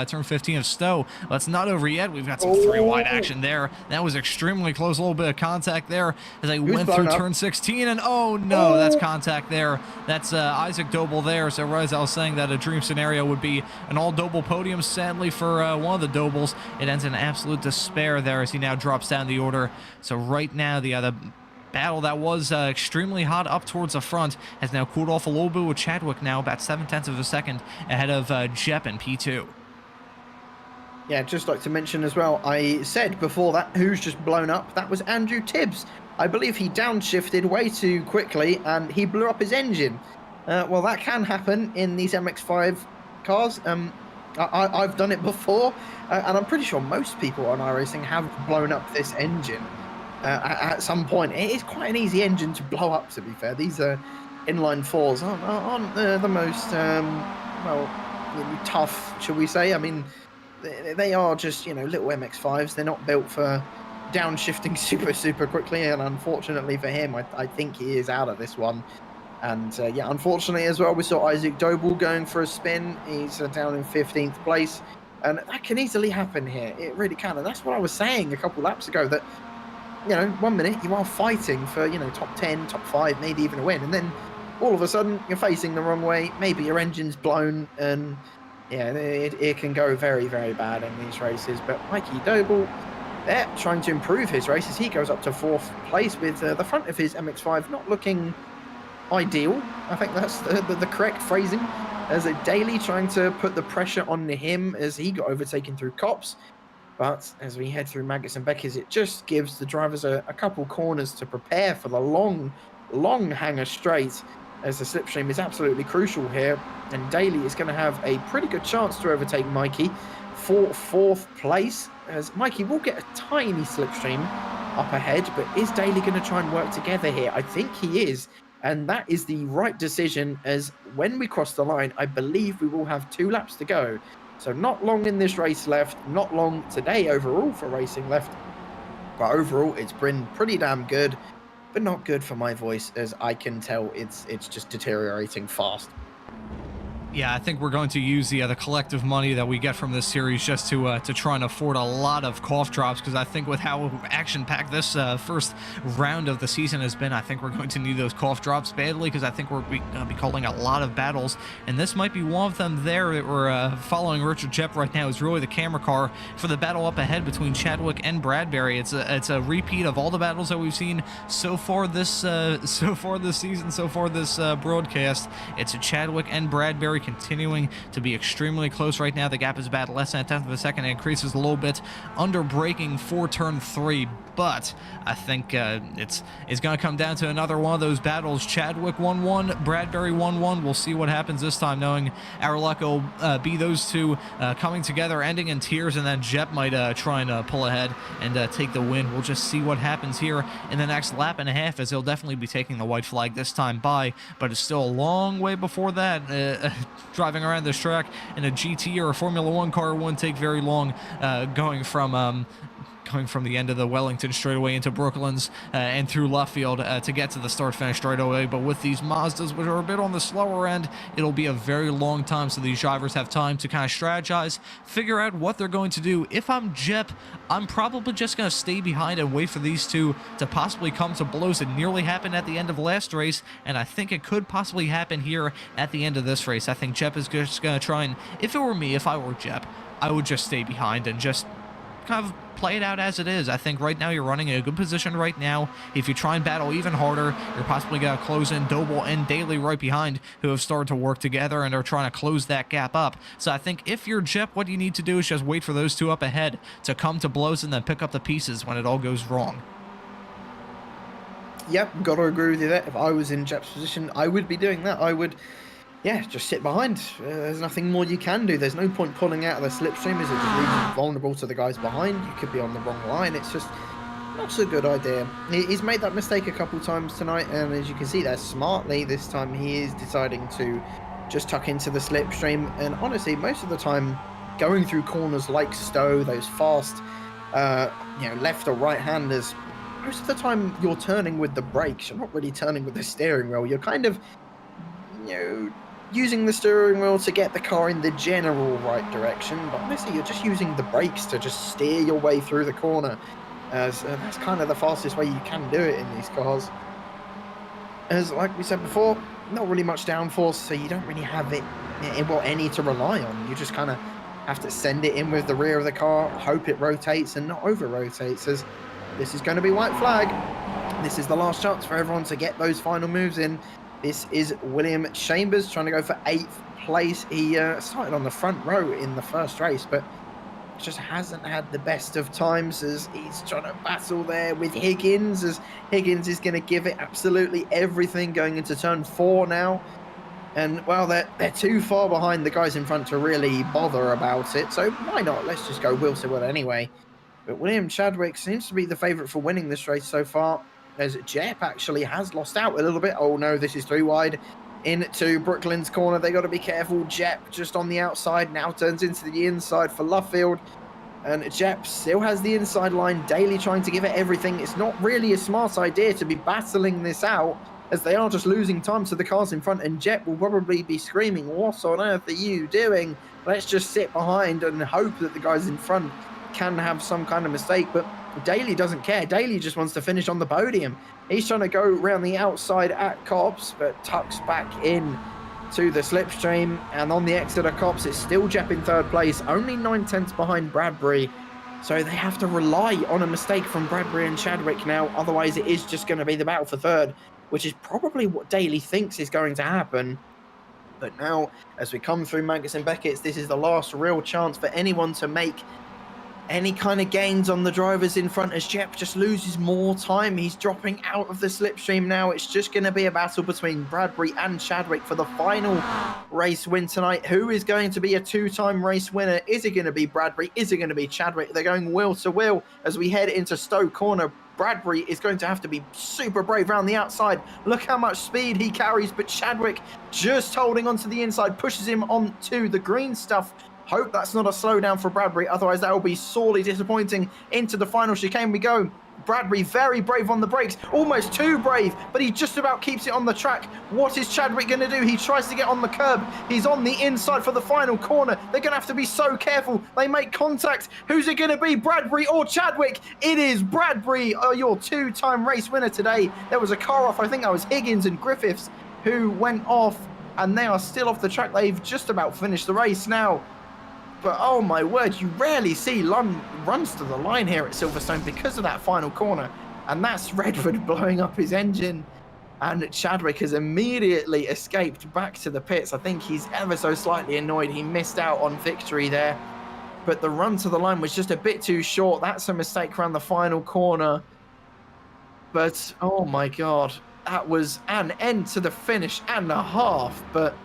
turn 15 of Stowe. But it's not over yet. We've got some 3-wide action there. That was extremely close. A little bit of contact there as they went through turn 16. And oh no, that's contact there. That's Isaac Doble there. So as I was saying, that a dream scenario would be an all Doble podium. Sadly for one of the Dobles, it ends in absolute despair there as he now drops down the order. So right now, the battle that was extremely hot up towards the front has now cooled off a little bit, with Chadwick now about 0.7 of a second ahead of Jep in P2. Yeah, just like to mention as well, I said before that who's just blown up, that was Andrew Tibbs. I believe he downshifted way too quickly and he blew up his engine. Well, that can happen in these MX-5 cars. I've done it before, and I'm pretty sure most people on iRacing have blown up this engine. At some point. It is quite an easy engine to blow up, to be fair. These inline 4s aren't the most, tough, shall we say. I mean, they are just, little MX-5s. They're not built for downshifting super, super quickly, and unfortunately for him, I think he is out of this one. And, yeah, unfortunately as well, we saw Isaac Doble going for a spin. He's down in 15th place, and that can easily happen here. It really can, and that's what I was saying a couple laps ago, that 1 minute you are fighting for, top 10, top 5, maybe even a win. And then all of a sudden you're facing the wrong way. Maybe your engine's blown, and yeah, it can go very, very bad in these races. But Mikey Doble, they're trying to improve his races. He goes up to 4th place with the front of his MX-5 not looking ideal. I think that's the correct phrasing. As a Daly trying to put the pressure on him as he got overtaken through Copse. But as we head through Maggots and Beckett's, it just gives the drivers a couple corners to prepare for the long, long hanger straight, as the slipstream is absolutely crucial here. And Daly is going to have a pretty good chance to overtake Mikey for 4th place, as Mikey will get a tiny slipstream up ahead. But is Daly going to try and work together here? I think he is. And that is the right decision, as when we cross the line, I believe we will have 2 laps to go. So not long in this race left, not long today overall for racing left. But overall, it's been pretty damn good, but not good for my voice, as I can tell it's just deteriorating fast. Yeah, I think we're going to use the collective money that we get from this series just to try and afford a lot of cough drops, because I think with how action-packed this first round of the season has been, I think we're going to need those cough drops badly, because I think we're going to be calling a lot of battles, and this might be one of them there that we're following. Richard Jep right now is really the camera car for the battle up ahead between Chadwick and Bradbury. It's a repeat of all the battles that we've seen so far this season, so far this broadcast. It's a Chadwick and Bradbury continuing to be extremely close right now. The gap is about less than 1/10 of a second. It increases a little bit under braking for turn 3, but I think it's going to come down to another one of those battles. Chadwick 1-1, Bradbury 1-1. We'll see what happens this time, knowing our luck will be those two coming together, ending in tears, and then Jep might try and pull ahead and take the win. We'll just see what happens here in the next lap and a half, as he'll definitely be taking the white flag this time by, but it's still a long way before that. driving around this track in a GT or a Formula One car, it wouldn't take very long going from the end of the Wellington straightaway into Brooklands and through Luffield to get to the start-finish straightaway. But with these Mazdas, which are a bit on the slower end, it'll be a very long time, so these drivers have time to kind of strategize, figure out what they're going to do. If I'm Jep, I'm probably just going to stay behind and wait for these two to possibly come to blows. It nearly happened at the end of last race, and I think it could possibly happen here at the end of this race. I think Jep is just going to try and, if it were me, if I were Jep, I would just stay behind and just kind of play it out as it is. I think right now you're running in a good position right now. If you try and battle even harder, you're possibly going to close in Doble and Daly right behind, who have started to work together and are trying to close that gap up. So I think if you're Jep, what you need to do is just wait for those two up ahead to come to blows and then pick up the pieces when it all goes wrong. Yep, got to agree with you there. If I was in Jep's position, I would be doing that. I would, yeah, just sit behind. There's nothing more you can do. There's no point pulling out of the slipstream. Is it just leaving you vulnerable to the guys behind? You could be on the wrong line. It's just not a good idea. He's made that mistake a couple times tonight, and as you can see there, smartly this time he is deciding to just tuck into the slipstream. And honestly, most of the time, going through corners like Stowe, those fast, left or right-handers, most of the time you're turning with the brakes. You're not really turning with the steering wheel. You're kind of, using the steering wheel to get the car in the general right direction, but honestly you're just using the brakes to just steer your way through the corner, as that's kind of the fastest way you can do it in these cars. As like we said before, not really much downforce, so you don't really have any to rely on. You just kind of have to send it in with the rear of the car, hope it rotates and not over rotates, as this is going to be white flag. This is the last chance for everyone to get those final moves in. This is William Chambers trying to go for 8th place. He started on the front row in the first race, but just hasn't had the best of times, as he's trying to battle there with Higgins, as Higgins is going to give it absolutely everything going into turn 4 now. And, well, they're too far behind the guys in front to really bother about it, so why not? Let's just go Will to Will anyway. But William Chadwick seems to be the favourite for winning this race so far, as Jep actually has lost out a little bit. Oh no, this is too wide into Brooklands corner. They got to be careful. Jep just on the outside, now turns into the inside for Luffield, and Jep still has the inside line. Daly trying to give it everything. It's not really a smart idea to be battling this out, as they are just losing time to the cars in front, and Jep will probably be screaming, what on earth are you doing? Let's just sit behind and hope that the guys in front can have some kind of mistake. But Daly doesn't care. Daly just wants to finish on the podium. He's trying to go around the outside at Copse, but tucks back in to the slipstream. And on the exit of Copse, it's still Jep in 3rd place, only 9/10 behind Bradbury. So they have to rely on a mistake from Bradbury and Chadwick now. Otherwise, it is just going to be the battle for 3rd, which is probably what Daly thinks is going to happen. But now, as we come through Magnus and Beckett's, this is the last real chance for anyone to make any kind of gains on the drivers in front, as Jep just loses more time. He's dropping out of the slipstream now. It's just going to be a battle between Bradbury and Chadwick for the final race win tonight. Who is going to be a 2-time race winner? Is it going to be Bradbury? Is it going to be Chadwick? They're going Will to Will as we head into Stowe corner. Bradbury is going to have to be super brave around the outside. Look how much speed he carries, but Chadwick just holding onto the inside, pushes him onto the green stuff. Hope that's not a slowdown for Bradbury, otherwise that will be sorely disappointing. Into the final chicane we go. Bradbury very brave on the brakes, almost too brave, but he just about keeps it on the track. What is Chadwick going to do? He tries to get on the curb. He's on the inside for the final corner. They're going to have to be so careful. They make contact. Who's it going to be, Bradbury or Chadwick? It is Bradbury, your 2-time race winner today. There was a car off, I think that was Higgins and Griffiths, who went off, and they are still off the track. They've just about finished the race now. But oh my word, you rarely see runs to the line here at Silverstone because of that final corner. And that's Redwood blowing up his engine. And Chadwick has immediately escaped back to the pits. I think he's ever so slightly annoyed. He missed out on victory there. But the run to the line was just a bit too short. That's a mistake around the final corner. But oh my God, that was an end to the finish and a half. But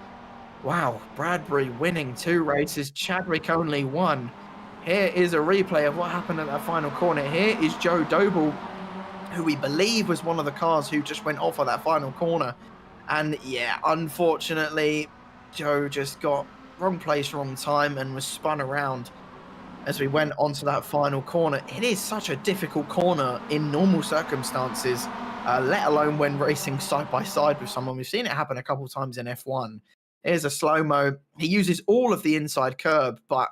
wow, Bradbury winning 2 races, Chadwick only 1. Here is a replay of what happened at that final corner. Here is Joe Doble, who we believe was one of the cars who just went off on that final corner. And yeah, unfortunately, Joe just got wrong place, wrong time, and was spun around as we went onto that final corner. It is such a difficult corner in normal circumstances, let alone when racing side by side with someone. We've seen it happen a couple of times in F1. Here's a slow-mo. He uses all of the inside curb, but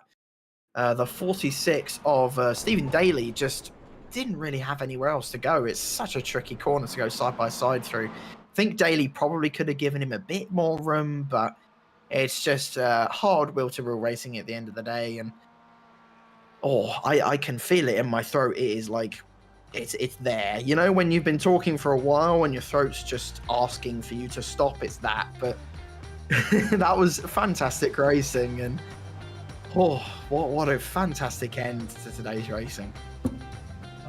the 46 of Stephen Daly just didn't really have anywhere else to go. It's such a tricky corner to go side by side through. I think Daly probably could have given him a bit more room, but it's just hard will to real racing at the end of the day. And I can feel it in my throat. It is like it's there. You know, when you've been talking for a while and your throat's just asking for you to stop, it's that. But that was fantastic racing, and what a fantastic end to today's racing.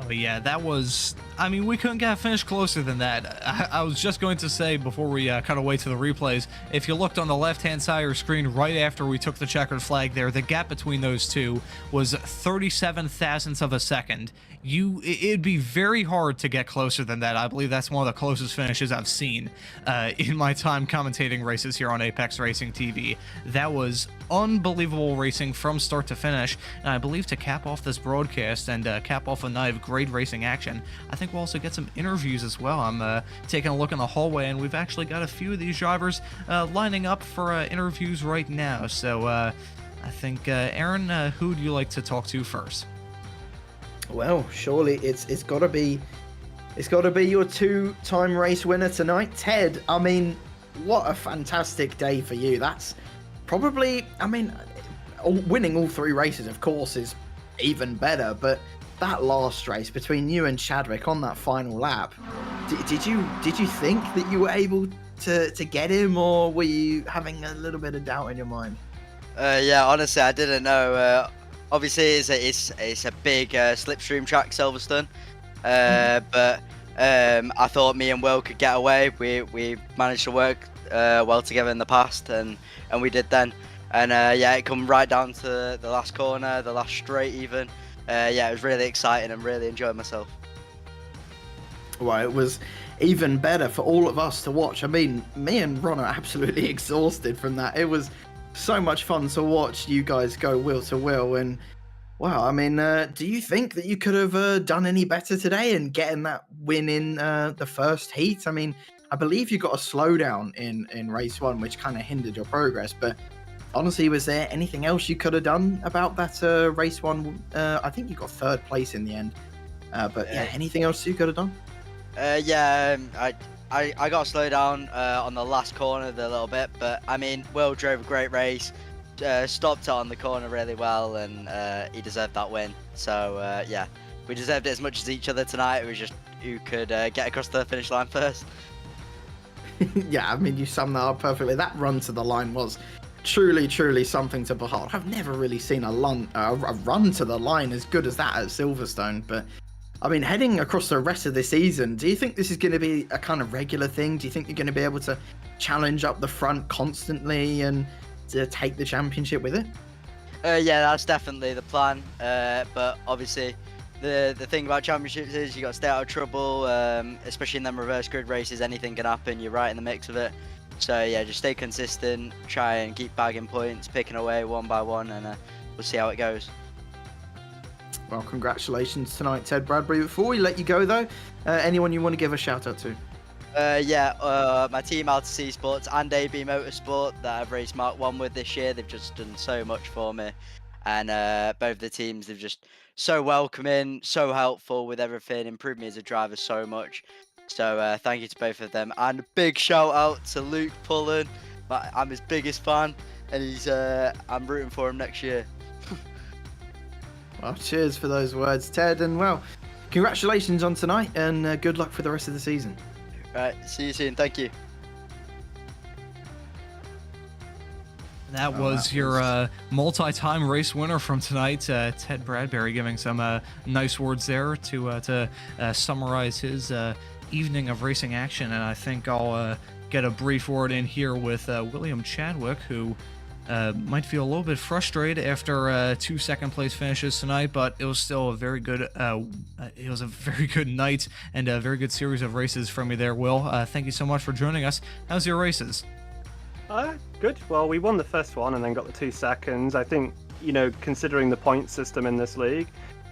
Oh yeah, that was, I mean, we couldn't get a finish closer than that. I was just going to say before we cut away to the replays, if you looked on the left-hand side of your screen right after we took the checkered flag there, the gap between those two was 37 thousandths of a second. It'd be very hard to get closer than that. I believe that's one of the closest finishes I've seen in my time commentating races here on Apex Racing TV. That was unbelievable racing from start to finish, and I believe to cap off this broadcast and cap off a night of great racing action, I think we'll also get some interviews as well. I'm taking a look in the hallway, and we've actually got a few of these drivers lining up for interviews right now. So I think, Aaron, who would you like to talk to first? Well, surely it's got to be your two-time race winner tonight, Ted. I mean, what a fantastic day for you. That's probably, I mean, winning all three races, of course, is even better. But that last race between you and Chadwick on that final lap, did you think that you were able to get him, or were you having a little bit of doubt in your mind? Yeah, honestly, I didn't know. Obviously, it's a big slipstream track, Silverstone. But I thought me and Will could get away. We managed to work well together in the past, and we did then. And yeah, it come right down to the last corner, the last straight even. Yeah, it was really exciting and really enjoyed myself. Well, it was even better for all of us to watch. I mean, me and Ron are absolutely exhausted from that. It was so much fun to watch you guys go wheel to wheel. And wow, I mean, do you think that you could have done any better today and getting that win in the first heat? I mean, I believe you got a slowdown in race one, which kind of hindered your progress. But honestly, was there anything else you could have done about that race one? I think you got third place in the end. But yeah, anything else you could have done? Yeah, I got to slow down on the last corner a little bit, but I mean, Will drove a great race, stopped it on the corner really well, and he deserved that win. So yeah, we deserved it as much as each other tonight. It was just who could get across the finish line first. Yeah, I mean, you summed that up perfectly. That run to the line was truly something to behold. I've never really seen a run to the line as good as that at Silverstone. But I mean, heading across the rest of the season, do you think this is going to be a kind of regular thing? Do you think you're going to be able to challenge up the front constantly and to take the championship with it? Yeah, that's definitely the plan. But obviously, the thing about championships is you got to stay out of trouble, especially in them reverse grid races. Anything can happen. You're right in the mix of it. So yeah, just stay consistent, try and keep bagging points, picking away one by one, and we'll see how it goes. Well, congratulations tonight, Ted Bradbury. Before we let you go, though, anyone you want to give a shout out to? Yeah, my team, LTC Sports and AB Motorsport, that I've raced Mark 1 with this year. They've just done so much for me. And both the teams, they've just so welcoming, so helpful with everything, improved me as a driver so much. So thank you to both of them. And a big shout out to Luke Pullen. I'm his biggest fan, and I'm rooting for him next year. Well, cheers for those words, Ted. And well, congratulations on tonight, and good luck for the rest of the season. Right, see you soon. Thank you. That was your multi-time race winner from tonight, Ted Bradbury, giving some nice words there to summarize his evening of racing action. And I think I'll get a brief word in here with William Chadwick, who might feel a little bit frustrated after 2 second-place finishes tonight, but it was still a very good. It was a very good night and a very good series of races from you there, Will. Thank you so much for joining us. How's your races? Good. Well, we won the first one and then got the 2 seconds. I think, considering the point system in this league,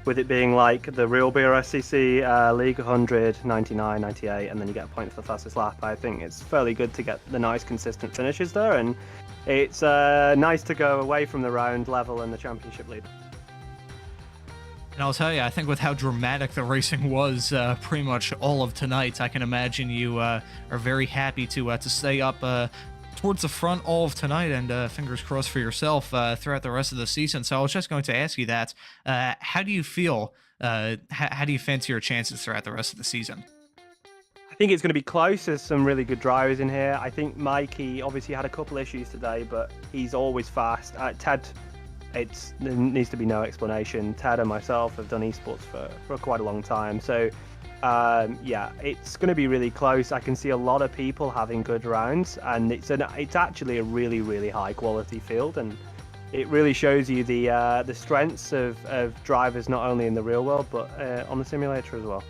with it being like the real BRSCC league, 100, 99, 98, and then you get a point for the fastest lap, I think it's fairly good to get the nice consistent finishes there, and it's nice to go away from the round level and the championship lead. And I'll tell you, I think with how dramatic the racing was pretty much all of tonight, I can imagine you are very happy to stay up towards the front all of tonight, and fingers crossed for yourself throughout the rest of the season. So I was just going to ask you that. How do you feel? How do you fancy your chances throughout the rest of the season? I think it's going to be close. There's some really good drivers in here. I think Mikey obviously had a couple issues today, but he's always fast. Ted, there needs to be no explanation. Ted and myself have done esports for quite a long time. So, yeah, it's going to be really close. I can see a lot of people having good rounds, and it's actually a really, really high quality field, and it really shows you the strengths of drivers not only in the real world but on the simulator as well.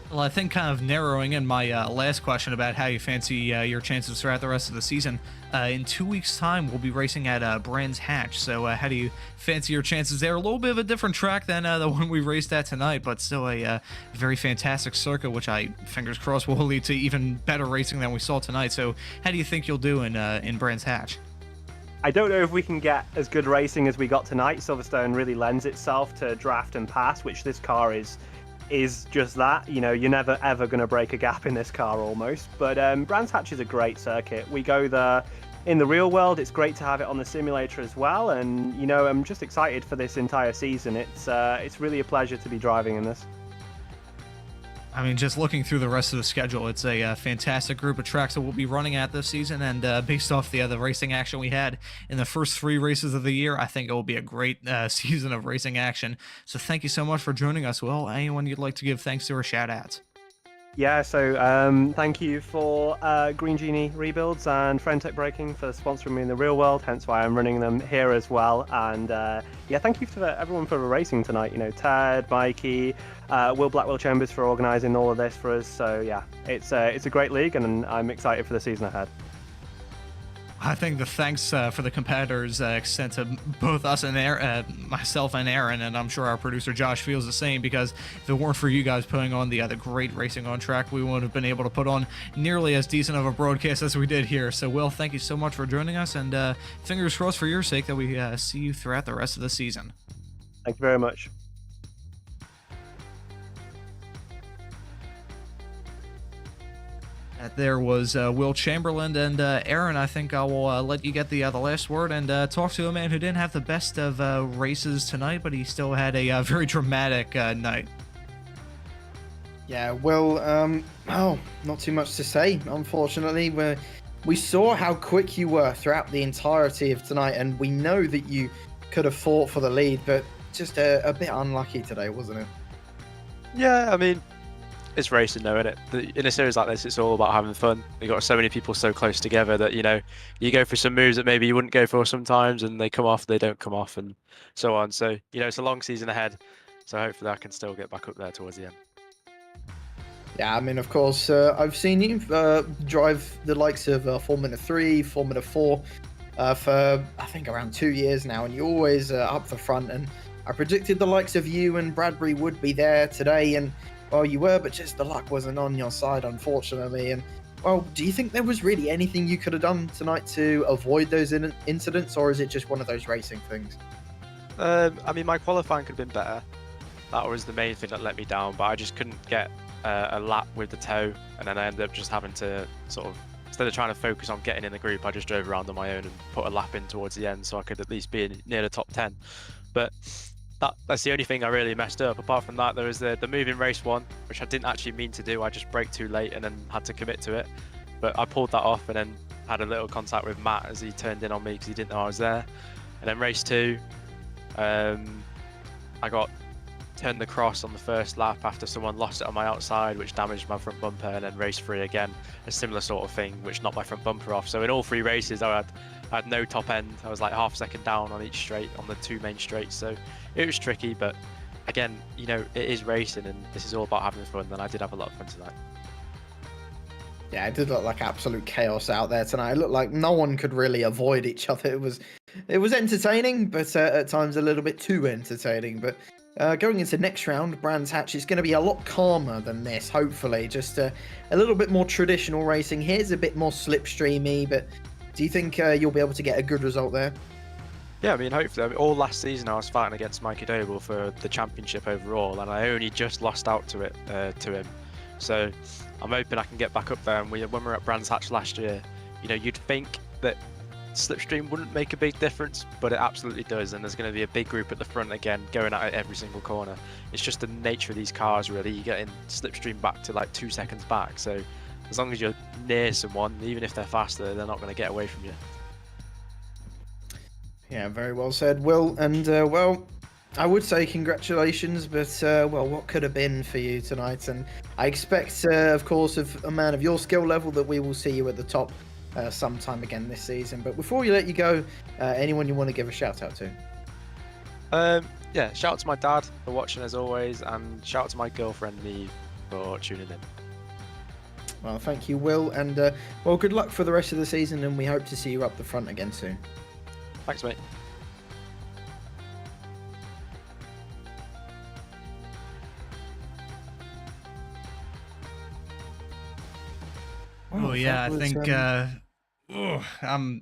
Well, I think kind of narrowing in my last question about how you fancy your chances throughout the rest of the season, in 2 weeks' time, we'll be racing at Brands Hatch. So how do you fancy your chances there? A little bit of a different track than the one we raced at tonight, but still a very fantastic circuit, which I, fingers crossed, will lead to even better racing than we saw tonight. So how do you think you'll do in Brands Hatch? I don't know if we can get as good racing as we got tonight. Silverstone really lends itself to draft and pass, which this car is just that. You're never ever going to break a gap in this car almost. But Brands Hatch is a great circuit. We go there in the real world. It's great to have it on the simulator as well. And I'm just excited for this entire season. It's really a pleasure to be driving in this. I mean, just looking through the rest of the schedule, it's a fantastic group of tracks that we'll be running at this season, and based off the racing action we had in the first 3 races of the year, I think it will be a great season of racing action. So thank you so much for joining us, Will. Anyone you'd like to give thanks to or shout-outs? Yeah, so thank you for Green Genie Rebuilds and Frentech Braking for sponsoring me in the real world, hence why I'm running them here as well. And yeah, thank you to everyone for racing tonight. Ted, Mikey, Will Blackwell Chambers for organising all of this for us. So yeah, it's a great league, and I'm excited for the season ahead. I think the thanks for the competitors extend to both us and myself and Aaron, and I'm sure our producer Josh feels the same, because if it weren't for you guys putting on the great racing on track, we wouldn't have been able to put on nearly as decent of a broadcast as we did here. So, Will, thank you so much for joining us, and fingers crossed for your sake that we see you throughout the rest of the season. Thank you very much. There was Will Chamberlain, and Aaron, I think I will let you get the last word and talk to a man who didn't have the best of races tonight, but he still had a very dramatic night. Yeah, well, not too much to say, unfortunately. We saw how quick you were throughout the entirety of tonight, and we know that you could have fought for the lead, but just a bit unlucky today, wasn't it? Yeah, I mean, it's racing though, isn't it? In a series like this, it's all about having fun. You got so many people so close together that you go for some moves that maybe you wouldn't go for sometimes, and they come off, they don't come off, and so on. So it's a long season ahead. So hopefully I can still get back up there towards the end. Yeah, I mean, of course, I've seen you drive the likes of Formula 3, Formula 4 for I think around 2 years now, and you're always up the front. And I predicted the likes of you and Bradbury would be there today, and well, you were, but just the luck wasn't on your side, unfortunately. And, well, do you think there was really anything you could have done tonight to avoid those incidents, or is it just one of those racing things? I mean, my qualifying could have been better. That was the main thing that let me down, but I just couldn't get a lap with the toe, and then I ended up just having to sort of, instead of trying to focus on getting in the group, I just drove around on my own and put a lap in towards the end so I could at least be near the top 10. But that's the only thing I really messed up. Apart from that, there was the move in race 1, which I didn't actually mean to do. I just braked too late and then had to commit to it. But I pulled that off and then had a little contact with Matt as he turned in on me because he didn't know I was there. And then race 2, I got turned the cross on the first lap after someone lost it on my outside, which damaged my front bumper. And then race 3 again, a similar sort of thing, which knocked my front bumper off. So in all 3 races, I had no top end. I was like half a second down on each straight, on the 2 main straights. So it was tricky, but again, it is racing and this is all about having fun, and I did have a lot of fun tonight. Yeah, it did look like absolute chaos out there tonight. It looked like no one could really avoid each other. It was entertaining, but at times a little bit too entertaining. But going into next round, Brands Hatch is going to be a lot calmer than this, hopefully. Just a little bit more traditional racing. Here's a bit more slipstreamy, but do you think you'll be able to get a good result there? Yeah, I mean, hopefully. I mean, all last season I was fighting against Mikey Doble for the championship overall, and I only just lost out to him. So I'm hoping I can get back up there. And when we were at Brands Hatch last year, you know, you'd think that slipstream wouldn't make a big difference, but it absolutely does. And there's going to be a big group at the front again, going at it every single corner. It's just the nature of these cars, really. You get in slipstream back to like 2 seconds back. So as long as you're near someone, even if they're faster, they're not going to get away from you. Yeah, very well said, Will. And, well, I would say congratulations, but, well, what could have been for you tonight? And I expect, of course, of a man of your skill level that we will see you at the top sometime again this season. But before we let you go, anyone you want to give a shout out to? Yeah, shout out to my dad for watching as always, and shout out to my girlfriend Neve for tuning in. Well, thank you, Will. And, well, good luck for the rest of the season, and we hope to see you up the front again soon. Thanks, mate. Oh yeah, I think I'm running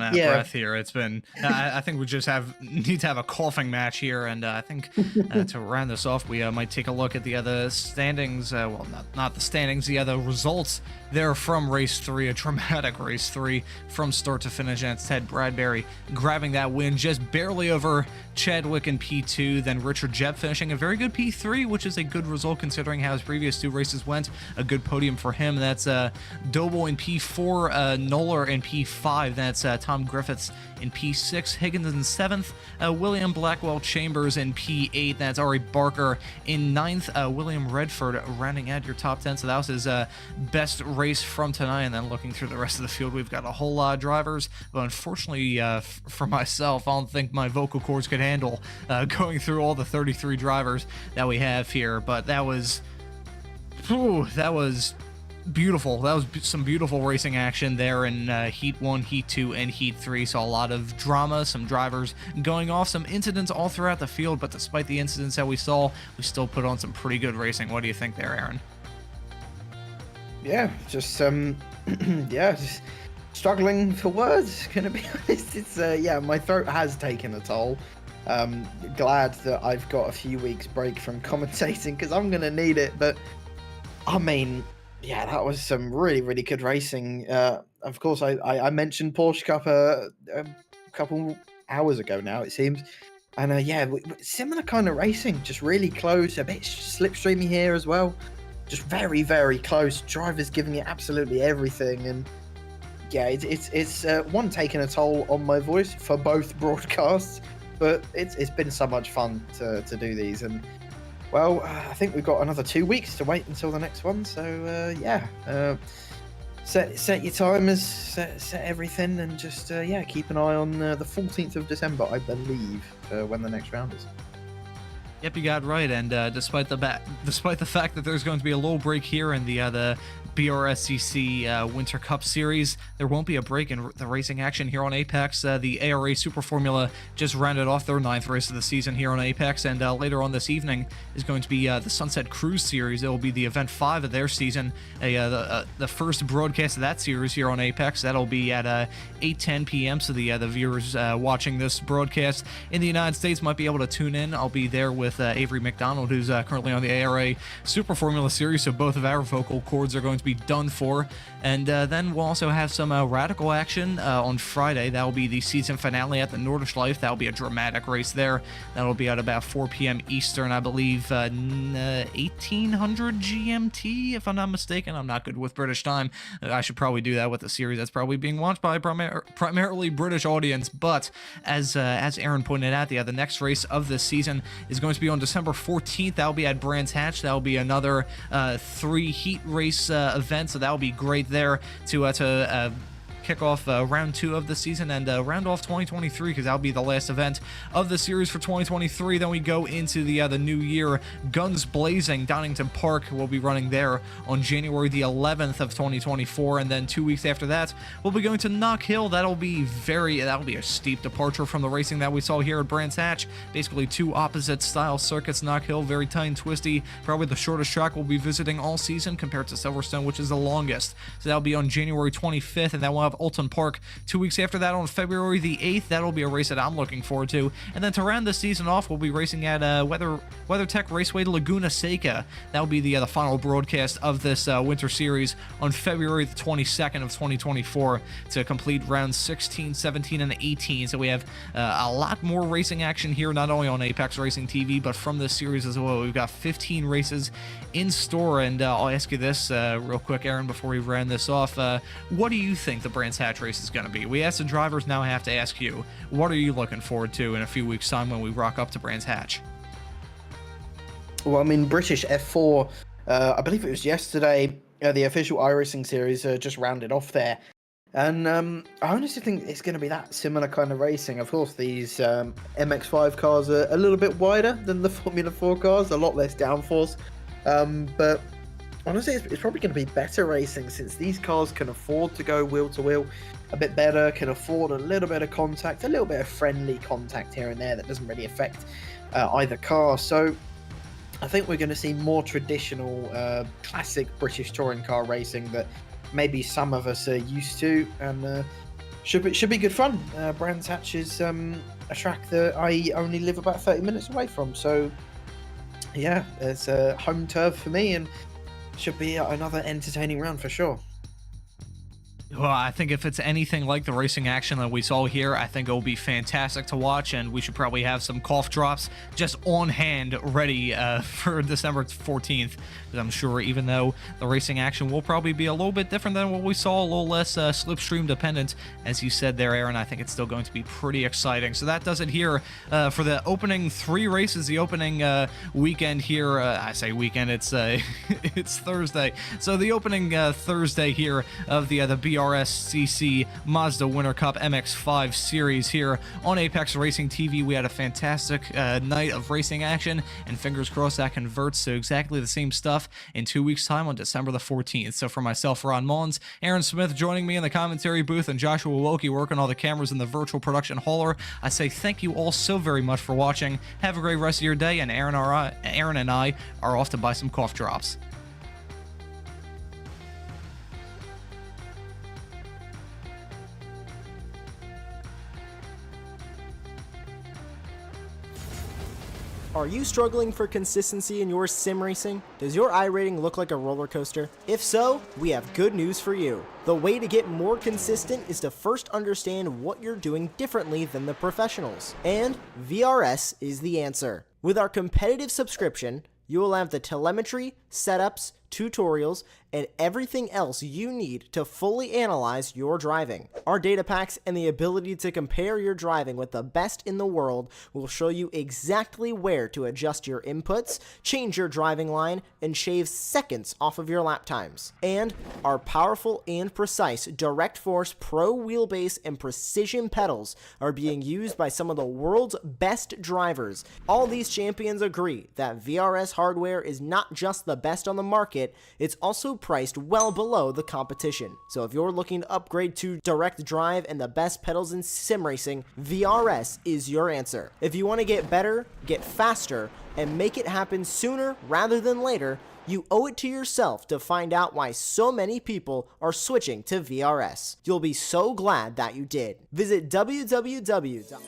out of breath here. It's been I think we just need to have a coughing match here, and I think to round this off, we might take a look at the other standings. Well, not the standings, the other results there from race 3, a dramatic race 3 from start to finish, and it's Ted Bradbury grabbing that win just barely over Chadwick in P2, then Richard Jebb finishing a very good P3, which is a good result considering how his previous 2 races went. A good podium for him. That's Doble in P4, Noller in P5, that's Tom Griffiths in P6, Higgins in 7th, William Blackwell Chambers in P8, that's Ari Barker in 9th, William Redford rounding out your top 10, so that was his best race from tonight. And then looking through the rest of the field, we've got a whole lot of drivers, but unfortunately for myself, I don't think my vocal cords could handle going through all the 33 drivers that we have here. But that was beautiful. That was some beautiful racing action there in Heat 1, Heat 2, and Heat 3. Saw a lot of drama, some drivers going off, some incidents all throughout the field, but despite the incidents that we saw, we still put on some pretty good racing. What do you think there, Aaron? Yeah, just just struggling for words, gonna be honest. It's yeah, my throat has taken a toll. Glad that I've got a few weeks break from commentating because I'm gonna need it. But I mean, yeah, that was some really, really good racing. Of course, I mentioned Porsche Cup a couple hours ago now, it seems. And yeah, similar kind of racing, just really close, a bit slipstreamy here as well. Just very, very close. Drivers giving it absolutely everything. And yeah, it's one, taking a toll on my voice for both broadcasts, but it's been so much fun to do these. And well, I think we've got another 2 weeks to wait until the next one. So yeah, set your timers, set everything, and just yeah, keep an eye on the 14th of December, I believe, when the next round is. Yep, you got it right. And despite the fact that there's going to be a little break here in the BRSCC Winter Cup Series, there won't be a break in the racing action here on Apex. The ARA Super Formula just rounded off their 9th race of the season here on Apex, and later on this evening is going to be the Sunset Cruise Series. It will be the event 5 of their season, the first broadcast of that series here on Apex. That'll be at 8:10 p.m. So the viewers watching this broadcast in the United States might be able to tune in. I'll be there with Avery McDonald, who's currently on the ARA Super Formula Series, so both of our vocal cords are going to be done for. And then we'll also have some radical action on Friday. That'll be the season finale at the Nordschleife. That'll be a dramatic race there. That'll be at about 4 p.m. Eastern, I believe, 1800 GMT, if I'm not mistaken. I'm not good with British time. I should probably do that with the series that's probably being watched by primarily British audience. But as Aaron pointed out, the next race of this season is going to be on December 14th. That'll be at Brands Hatch. That'll be another 3 heat race event, so that'll be great there to kick off round 2 of the season and round off 2023, because that'll be the last event of the series for 2023. Then we go into the new year. Guns blazing, Donington Park will be running there on January the 11th of 2024, and then 2 weeks after that, we'll be going to Knock Hill. That'll be a steep departure from the racing that we saw here at Brands Hatch. Basically 2 opposite style circuits. Knock Hill, very tight and twisty, probably the shortest track we'll be visiting all season compared to Silverstone, which is the longest. So that'll be on January 25th, and then we'll have Alton Park 2 weeks after that on February the 8th. That'll be a race that I'm looking forward to. And then to round the season off, we'll be racing at WeatherTech Raceway Laguna Seca. That'll be the final broadcast of this winter series on February the 22nd of 2024 to complete rounds 16, 17, and 18. So we have a lot more racing action here, not only on Apex Racing TV, but from this series as well. We've got 15 races in store, and I'll ask you this real quick, Aaron, before we round this off. What do you think the Brands Hatch race is going to be? We asked the drivers, now I have to ask you. What are you looking forward to in a few weeks' time when we rock up to Brands Hatch? Well, I mean, British F4, I believe it was yesterday, the official iRacing series just rounded off there. And I honestly think it's going to be that similar kind of racing. Of course, these MX-5 cars are a little bit wider than the Formula 4 cars, a lot less downforce. But honestly, it's probably going to be better racing, since these cars can afford to go wheel to wheel a bit better, can afford a little bit of contact, a little bit of friendly contact here and there that doesn't really affect either car. So I think we're going to see more traditional, classic British touring car racing that maybe some of us are used to, and should be good fun. Brands Hatch is a track that I only live about 30 minutes away from, so yeah, it's a home turf for me, and should be another entertaining round for sure. Well, I think if it's anything like the racing action that we saw here, I think it will be fantastic to watch, and we should probably have some cough drops just on hand ready for December 14th, because I'm sure even though the racing action will probably be a little bit different than what we saw, a little less slipstream dependent, as you said there, Aaron, I think it's still going to be pretty exciting. So that does it here for the opening 3 races, the opening weekend here. I say weekend, it's it's Thursday. So the opening Thursday here of the BRSCC Mazda Winter Cup MX-5 series here on Apex Racing TV. We had a fantastic night of racing action, and fingers crossed that converts to exactly the same stuff in 2 weeks' time on December the 14th. So for myself, Ron Mons, Aaron Smith joining me in the commentary booth, and Joshua Wilkie working all the cameras in the virtual production hauler, I say thank you all so very much for watching. Have a great rest of your day, and Aaron and I are off to buy some cough drops. Are you struggling for consistency in your sim racing? Does your iRating look like a roller coaster? If so, we have good news for you. The way to get more consistent is to first understand what you're doing differently than the professionals. And VRS is the answer. With our competitive subscription, you will have the telemetry, setups, tutorials, and everything else you need to fully analyze your driving. Our data packs and the ability to compare your driving with the best in the world will show you exactly where to adjust your inputs, change your driving line, and shave seconds off of your lap times. And our powerful and precise Direct Force Pro wheelbase and precision pedals are being used by some of the world's best drivers. All these champions agree that VRS hardware is not just the best on the market, it's also priced well below the competition. So if you're looking to upgrade to direct drive and the best pedals in sim racing, VRS is your answer. If you want to get better, get faster, and make it happen sooner rather than later, you owe it to yourself to find out why so many people are switching to VRS. You'll be so glad that you did. Visit www.